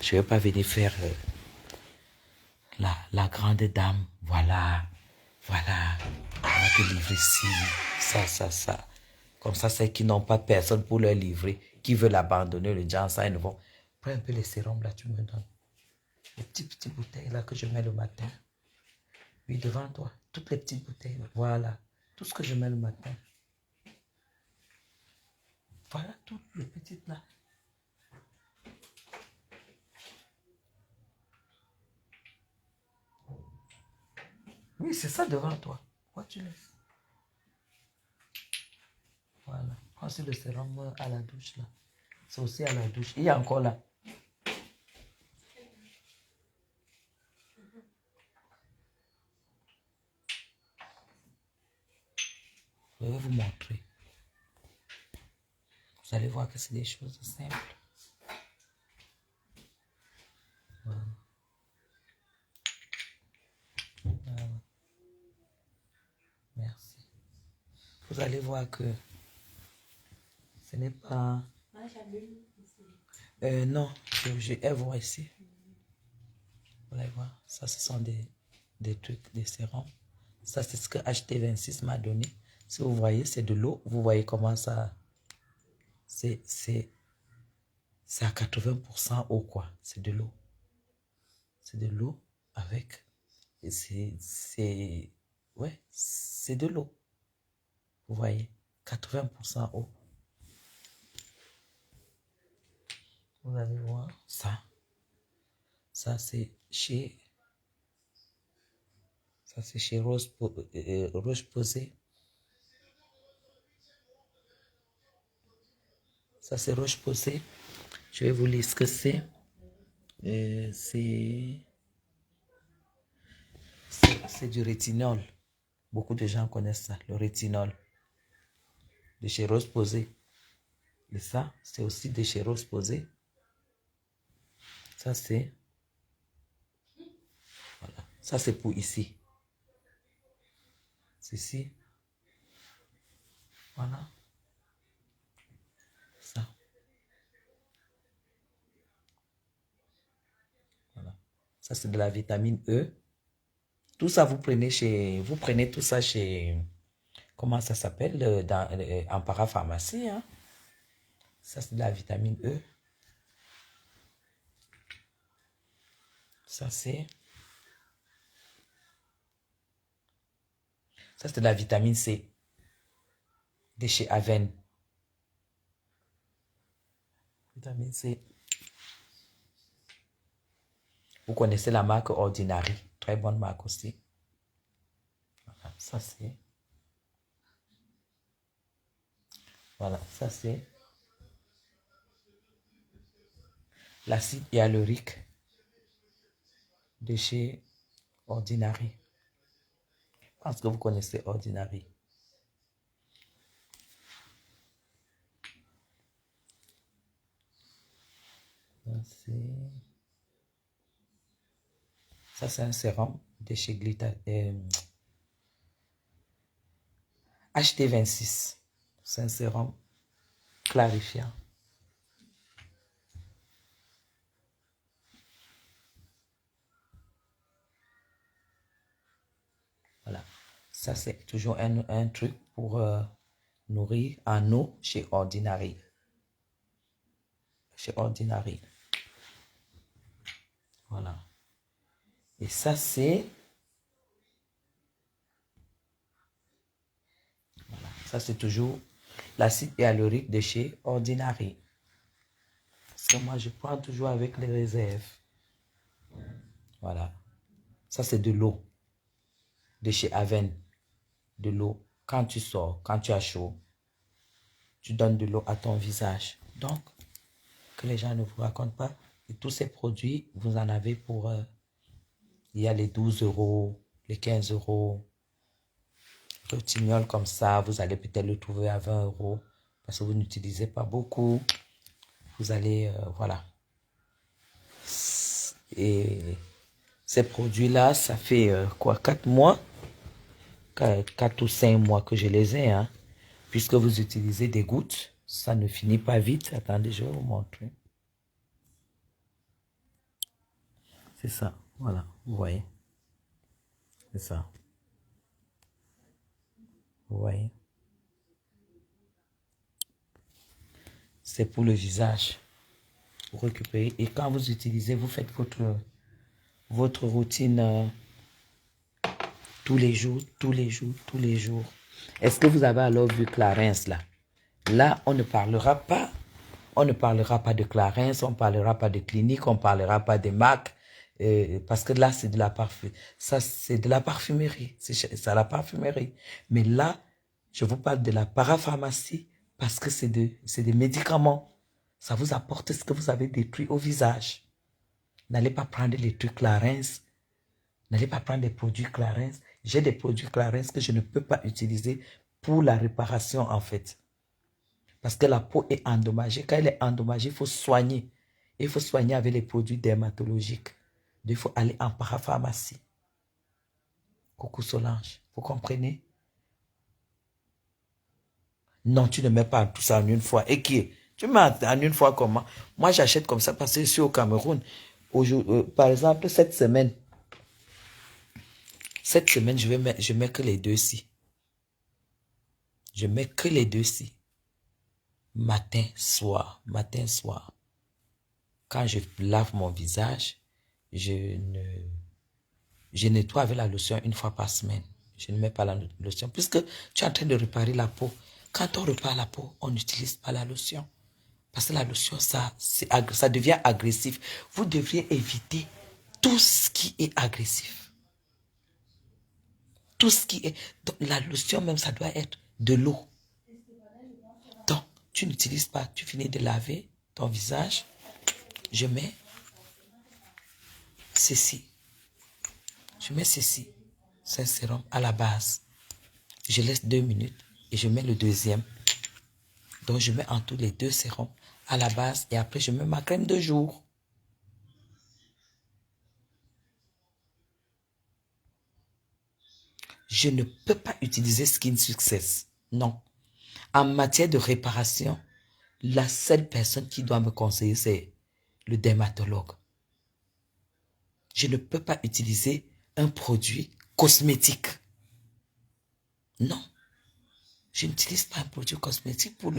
Je ne vais pas venir faire la grande dame. Voilà. On va te livrer ci, ça. Comme ça, c'est qu'ils n'ont pas personne pour leur livrer, qui veulent abandonner le jansan, ils ne vont. Prends un peu les sérums là, tu me donnes. Les petites bouteilles là que je mets le matin. Oui, devant toi. Toutes les petites bouteilles. Voilà. Tout ce que je mets le matin. Voilà toutes les petites là. Oui, c'est ça devant toi. Pourquoi tu laisses? Voilà. Prends aussi le sérum à la douche là. C'est aussi à la douche. Il y a encore là. Je vais vous montrer. Vous allez voir que c'est des choses simples. Voilà. Voilà. Merci. Vous allez voir que ce n'est pas... non, elle voit ici. Vous allez voir, ça ce sont des trucs, des sérums. Ça c'est ce que HT26 m'a donné. Si vous voyez, c'est de l'eau. Vous voyez comment ça... C'est à 80% eau quoi. C'est de l'eau. C'est de l'eau avec... Ouais, c'est de l'eau. Vous voyez, 80% eau. Vous allez voir ça. Ça, c'est chez Roche Posay. Ça, c'est Roche Posay. Je vais vous lire ce que c'est. C'est du rétinol. Beaucoup de gens connaissent ça, le rétinol. De chez Roche Posay. Et ça, c'est aussi de chez Roche Posay. Ça, c'est... Voilà. Ça, c'est pour ici. Ceci. Voilà. Ça. Voilà. Ça, c'est de la vitamine E. Tout ça, vous prenez tout ça chez, comment ça s'appelle, en parapharmacie. Hein? Ça, c'est de la vitamine E. Ça, c'est de la vitamine C. De chez Aven. Vitamine C. Vous connaissez la marque Ordinary. Très bonne marque aussi. Voilà, ça c'est... Voilà, ça c'est l'acide hyaluronique de chez Ordinary. Je pense que vous connaissez Ordinary. Ça c'est un sérum de chez HT26. C'est un sérum clarifiant. Voilà. Ça, c'est toujours un truc pour nourrir en eau chez Ordinary. Chez Ordinary. Voilà. Et ça, c'est... Voilà. Ça, c'est toujours l'acide hyaluronique de chez Ordinary. Parce que moi, je prends toujours avec les réserves. Voilà. Ça, c'est de l'eau. De chez Aven. De l'eau. Quand tu sors, quand tu as chaud, tu donnes de l'eau à ton visage. Donc, que les gens ne vous racontent pas. Et tous ces produits, vous en avez pour... il y a les 12 €, les 15 €. Le tignol comme ça, vous allez peut-être le trouver à 20 €. Parce que vous n'utilisez pas beaucoup. Vous allez... voilà. Et ces produits-là, ça fait quoi, 4 mois 4 ou 5 mois que je les ai. Hein, puisque vous utilisez des gouttes, ça ne finit pas vite. Attendez, je vais vous montrer. C'est ça, voilà, vous voyez. C'est ça. Vous voyez. C'est pour le visage. Vous récupérez. Et quand vous utilisez, vous faites votre routine tous les jours, tous les jours, tous les jours. Est-ce que vous avez alors vu Clarins là? Là, on ne parlera pas. On ne parlera pas de Clarins, on ne parlera pas de clinique, on ne parlera pas de marque. Parce que là, c'est de la parfumerie. Ça, c'est de la parfumerie. C'est la parfumerie. Mais là, je vous parle de la parapharmacie parce que c'est des médicaments. Ça vous apporte ce que vous avez détruit au visage. N'allez pas prendre les trucs Clarins. N'allez pas prendre des produits Clarins. J'ai des produits Clarins que je ne peux pas utiliser pour la réparation en fait. Parce que la peau est endommagée. Quand elle est endommagée, il faut soigner. Il faut soigner avec les produits dermatologiques. Il faut aller en parapharmacie. Coucou Solange, vous comprenez? Non, tu ne mets pas tout ça en une fois. Et qui? Tu mets en une fois comment? Moi, j'achète comme ça parce que je suis au Cameroun. Par exemple, cette semaine, je mets que les deux-ci. Je mets que les deux-ci. Matin, soir, matin, soir. Quand je lave mon visage, je nettoie avec la lotion une fois par semaine. Je ne mets pas la lotion puisque tu es en train de réparer la peau. Quand on répare la peau, on n'utilise pas la lotion. Parce que la lotion, ça devient agressif. Vous devriez éviter tout ce qui est agressif. Tout ce qui est... Donc, la lotion même, ça doit être de l'eau. Donc, tu n'utilises pas. Tu finis de laver ton visage. Je mets ceci. Je mets ceci. C'est un sérum à la base. Je laisse 2 minutes et je mets le deuxième. Donc, je mets en tout les 2 sérums à la base et après, je mets ma crème de jour. Je ne peux pas utiliser Skin Success. Non. En matière de réparation, la seule personne qui doit me conseiller, c'est le dermatologue. Je ne peux pas utiliser un produit cosmétique. Non. Je n'utilise pas un produit cosmétique pour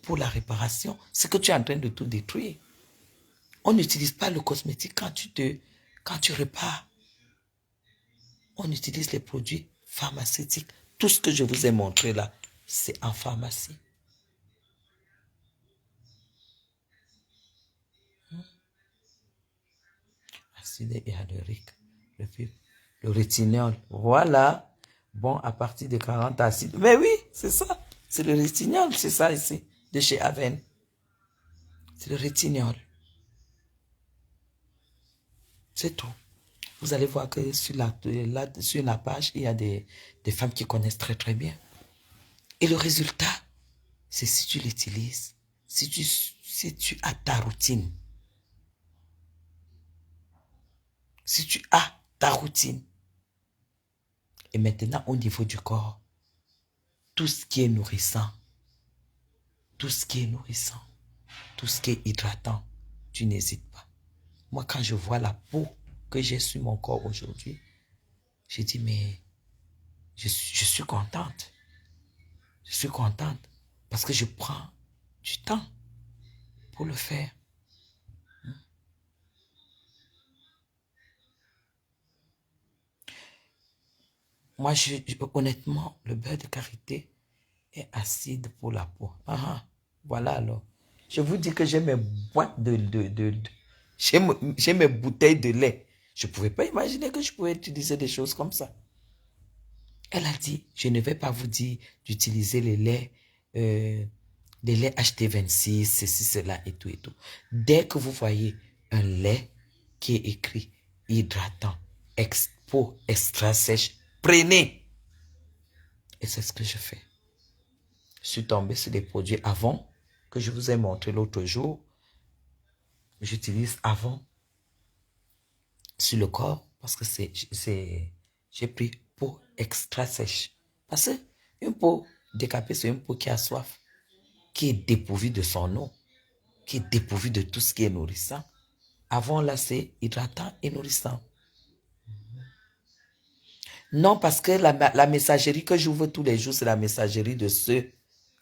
pour la réparation. C'est que tu es en train de tout détruire. On n'utilise pas le cosmétique quand tu répares. On utilise les produits pharmaceutiques. Tout ce que je vous ai montré là, c'est en pharmacie. Acide hyaluronique. Le rétinol. Voilà. Bon, à partir de 40 acides. Mais oui, c'est ça. C'est le rétinol, c'est ça ici, de chez Aven. C'est le rétinol. C'est tout. Vous allez voir que sur la page, il y a des femmes qui connaissent très très bien. Et le résultat, c'est si tu l'utilises, si tu as ta routine. Si tu as ta routine. Et maintenant, au niveau du corps, tout ce qui est nourrissant, tout ce qui est nourrissant, tout ce qui est hydratant, tu n'hésites pas. Moi, quand je vois la peau que j'ai sur mon corps aujourd'hui, je dis, mais je suis contente. Je suis contente parce que je prends du temps pour le faire. Moi, honnêtement, le beurre de karité est acide pour la peau. Voilà alors. Je vous dis que j'ai mes boîtes j'ai mes bouteilles de lait. Je ne pouvais pas imaginer que je pouvais utiliser des choses comme ça. Elle a dit, je ne vais pas vous dire d'utiliser les laits HT26, ceci, cela et tout et tout. Dès que vous voyez un lait qui est écrit hydratant, peau extra sèche, prenez. Et c'est ce que je fais. Je suis tombé sur des produits Avon que je vous ai montré l'autre jour. J'utilise Avon sur le corps parce que j'ai pris peau extra sèche. Parce que une peau décapée, c'est une peau qui a soif, qui est dépourvue de son eau, qui est dépourvue de tout ce qui est nourrissant. Avon là, c'est hydratant et nourrissant. Non, parce que la messagerie que j'ouvre tous les jours, c'est la messagerie de ce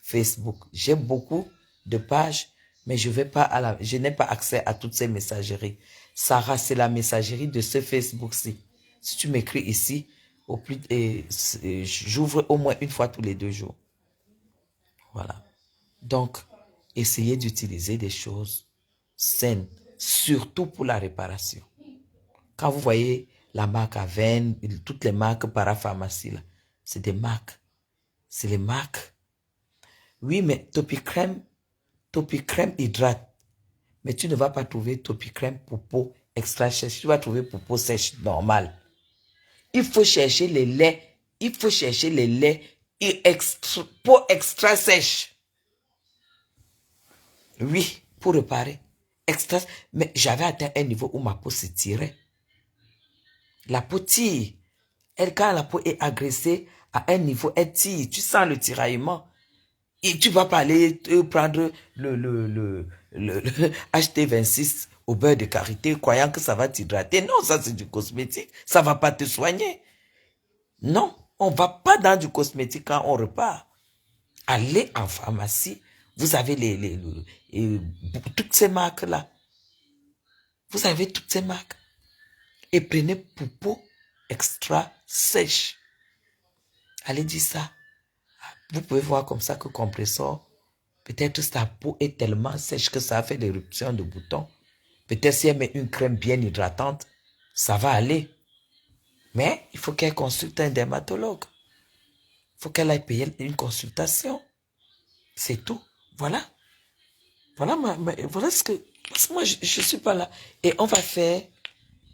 Facebook. J'ai beaucoup de pages, mais je n'ai pas accès à toutes ces messageries. Sarah, c'est la messagerie de ce Facebook-ci. Si tu m'écris ici, j'ouvre au moins une fois tous les 2 jours. Voilà. Donc, essayez d'utiliser des choses saines, surtout pour la réparation. Quand vous voyez la marque Aven, toutes les marques parapharmacie, là, c'est des marques. C'est les marques. Oui, mais Topicrème hydrate. Mais tu ne vas pas trouver Topicrème pour peau extra sèche. Tu vas trouver pour peau sèche normale. Il faut chercher les laits. Il faut chercher les laits peau extra sèche. Oui, pour réparer. Extra. Mais j'avais atteint un niveau où ma peau se tirait. La peau tire. Quand la peau est agressée à un niveau, elle tire. Tu sens le tiraillement. Et tu vas pas aller prendre le HT26 au beurre de karité, croyant que ça va t'hydrater. Non, ça c'est du cosmétique. Ça va pas te soigner. Non, on va pas dans du cosmétique quand on repart. Allez en pharmacie. Vous avez toutes ces marques-là. Vous avez toutes ces marques. Et prenez pour peau extra sèche. Allez dire ça. Vous pouvez voir comme ça que compressor, peut-être sa peau est tellement sèche que ça a fait l'éruption de boutons. Peut-être si elle met une crème bien hydratante, ça va aller. Mais il faut qu'elle consulte un dermatologue. Il faut qu'elle aille payer une consultation. C'est tout. Voilà. Voilà ce que... Parce que moi, je ne suis pas là. Et on va faire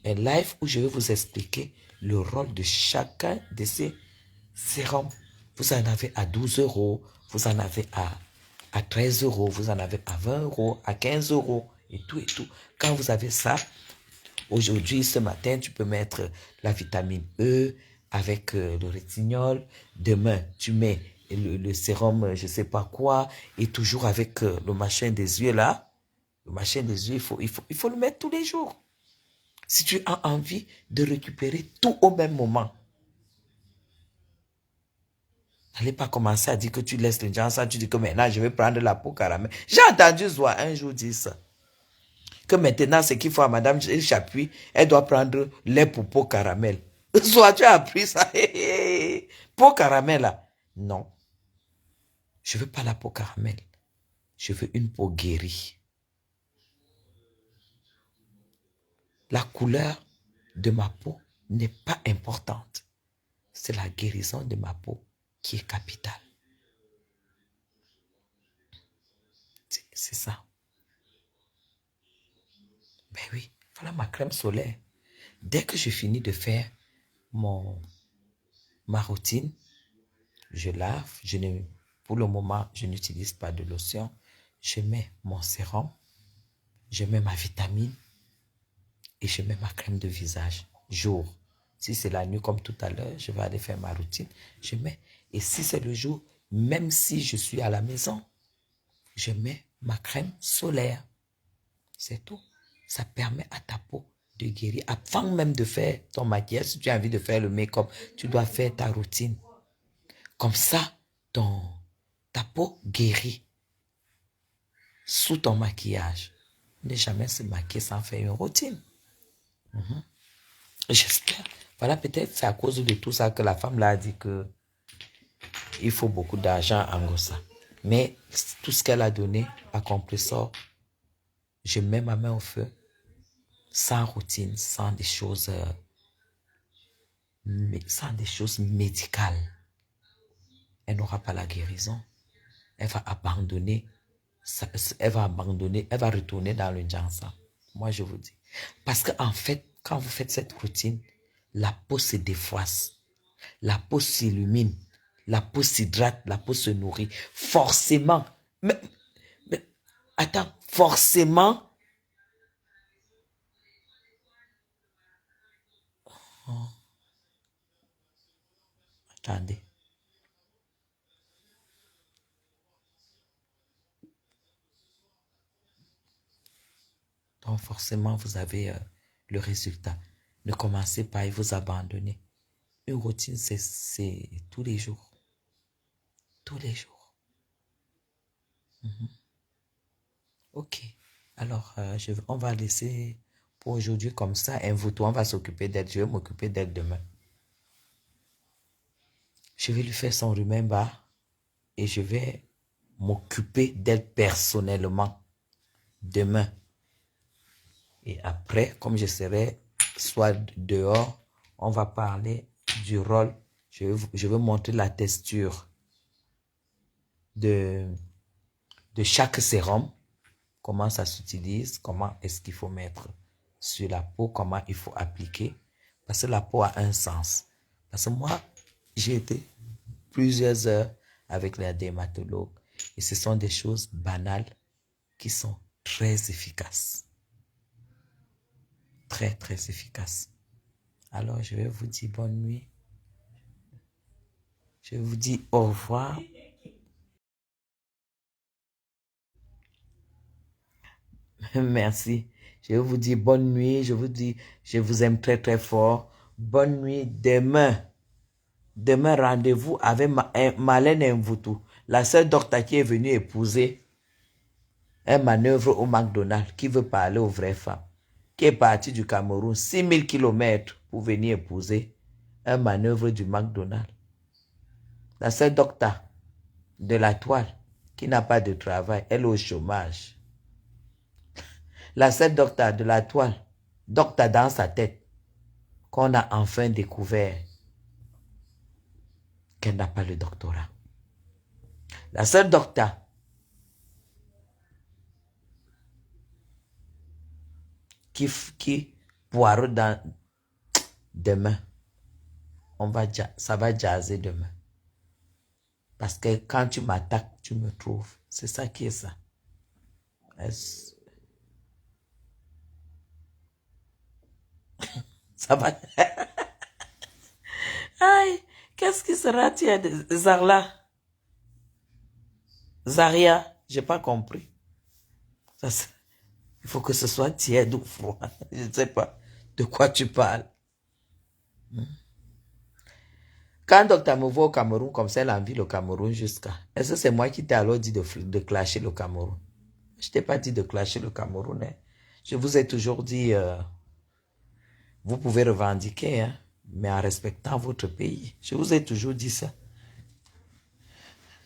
un live où je vais vous expliquer le rôle de chacun de ces sérums. Vous en avez à 12 €, vous en avez à 13 €, vous en avez à 20 €, à 15 € et tout et tout. Quand vous avez ça, aujourd'hui, ce matin, tu peux mettre la vitamine E avec le rétinol. Demain, tu mets le sérum, je ne sais pas quoi, et toujours avec le machin des yeux là. Le machin des yeux, il faut le mettre tous les jours. Si tu as envie de récupérer tout au même moment. N'allez pas commencer à dire que tu laisses les gens ça, tu dis que maintenant je vais prendre la peau caramel. J'ai entendu Zoa un jour dire ça. Que maintenant ce qu'il faut à Madame Chapuis, elle doit prendre lait pour peau caramel. Zoa, tu as appris ça. Peau caramel là. Non. Je veux pas la peau caramel. Je veux une peau guérie. la couleur de ma peau n'est pas importante. C'est la guérison de ma peau qui est capitale. C'est ça. Ben oui, voilà ma crème solaire. Dès que je finis de faire ma routine, je lave. Pour le moment, je n'utilise pas de lotion. Je mets mon sérum, je mets ma vitamine et je mets ma crème de visage jour. Si c'est la nuit comme tout à l'heure, je vais aller faire ma routine. Je mets. Et si c'est le jour, même si je suis à la maison, je mets ma crème solaire. C'est tout. Ça permet à ta peau de guérir. Avant même de faire ton maquillage, si tu as envie de faire le make-up, tu dois faire ta routine. Comme ça, ta peau guérit sous ton maquillage. Ne jamais se maquiller sans faire une routine. J'espère. Voilà, peut-être c'est à cause de tout ça que la femme là a dit que il faut beaucoup d'argent en Gossa. Mais tout ce qu'elle a donné à compressor, je mets ma main au feu, sans routine, sans des choses médicales. Elle n'aura pas la guérison. Elle va abandonner. Elle va retourner dans le jansa. Moi, je vous dis. Parce qu'en fait, quand vous faites cette routine, la peau se défroisse. La peau s'illumine. La peau s'hydrate. La peau se nourrit. Forcément. Mais attends, forcément. Oh. Attendez. Donc forcément, vous avez le résultat. Ne commencez pas et vous abandonner. Une routine, c'est tous les jours. Tous les jours. Ok. Alors, on va laisser pour aujourd'hui comme ça. On va s'occuper d'elle. Je vais m'occuper d'elle demain. Je vais lui faire son remember et je vais m'occuper d'elle personnellement demain. Et après, comme je serai soit dehors, on va parler du rôle. Je vais montrer la texture de chaque sérum, comment ça s'utilise, comment est-ce qu'il faut mettre sur la peau, comment il faut appliquer. Parce que la peau a un sens. Parce que moi, j'ai été plusieurs heures avec la dermatologue et ce sont des choses banales qui sont très efficaces. Très, très efficaces. Alors, je vais vous dire bonne nuit. Je vous dis au revoir. Merci. Je vous dis bonne nuit. Je vous dis, je vous aime très, très fort. Bonne nuit. Demain, rendez-vous avec Malène Mvoutou, la seule docteur qui est venue épouser un manœuvre au McDonald's, qui veut parler aux vraies femmes, qui est partie du Cameroun, 6000 km pour venir épouser un manœuvre du McDonald's. La seule docteur de la toile qui n'a pas de travail, elle est au chômage. La seule docteur de la toile, docteur dans sa tête, qu'on a enfin découvert qu'elle n'a pas le doctorat. La seule docteur qui poireau dans demain, ça va jaser demain. Parce que quand tu m'attaques, tu me trouves. C'est ça qui est ça. Ça va. Aïe, qu'est-ce qui sera tiède, Zarla? Zaria, j'ai pas compris. Il faut que ce soit tiède ou froid. Je ne sais pas de quoi tu parles. Quand docteur me voit au Cameroun, comme ça, elle envie le Cameroun jusqu'à... Est-ce que c'est moi qui t'ai alors dit de clasher le Cameroun? Je t'ai pas dit de clasher le Cameroun. Hein. Je vous ai toujours dit, vous pouvez revendiquer, hein, mais en respectant votre pays. Je vous ai toujours dit ça.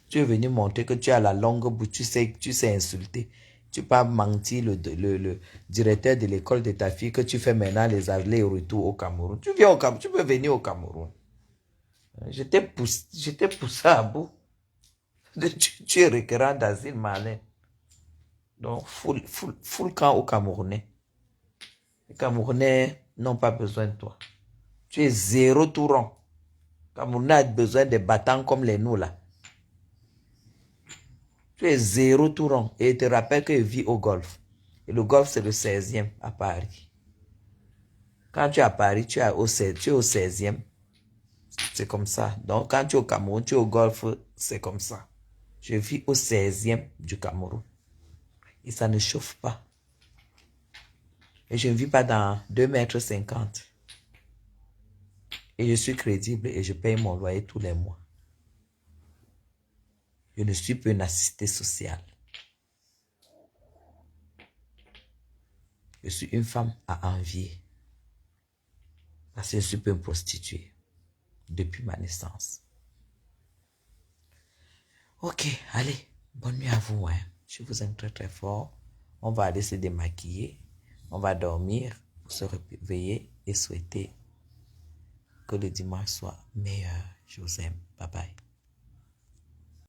Tu es venu montrer que tu as la longue bouche, tu sais insulter. Tu peux pas mentir le directeur de l'école de ta fille que tu fais maintenant les allers-retours au Cameroun. Tu viens au Cameroun, tu peux venir au Cameroun. Je t'ai poussé à bout. Tu es requérant d'asile malin. Donc, full camp aux Camerounais. Les Camerounais n'ont pas besoin de toi. Tu es zéro tout rond. Les Camerounais a besoin de battants comme les nous là. Tu es zéro tout rond. Et je te rappelle que je vis au Golfe. Et le Golfe, c'est le 16e à Paris. Quand tu es à Paris, tu es au 16e. C'est comme ça. Donc, quand tu es au Cameroun, tu es au Golfe, c'est comme ça. Je vis au 16e du Cameroun. Et ça ne chauffe pas. Et je ne vis pas dans 2,50 m. Et je suis crédible et je paye mon loyer tous les mois. Je ne suis pas une assistée sociale. Je suis une femme à envier. Parce que je suis pas une prostituée. Depuis ma naissance. Ok, allez. Bonne nuit à vous. Hein. Je vous aime très très fort. On va aller se démaquiller. On va dormir pour se réveiller et souhaiter que le dimanche soit meilleur. Je vous aime. Bye bye.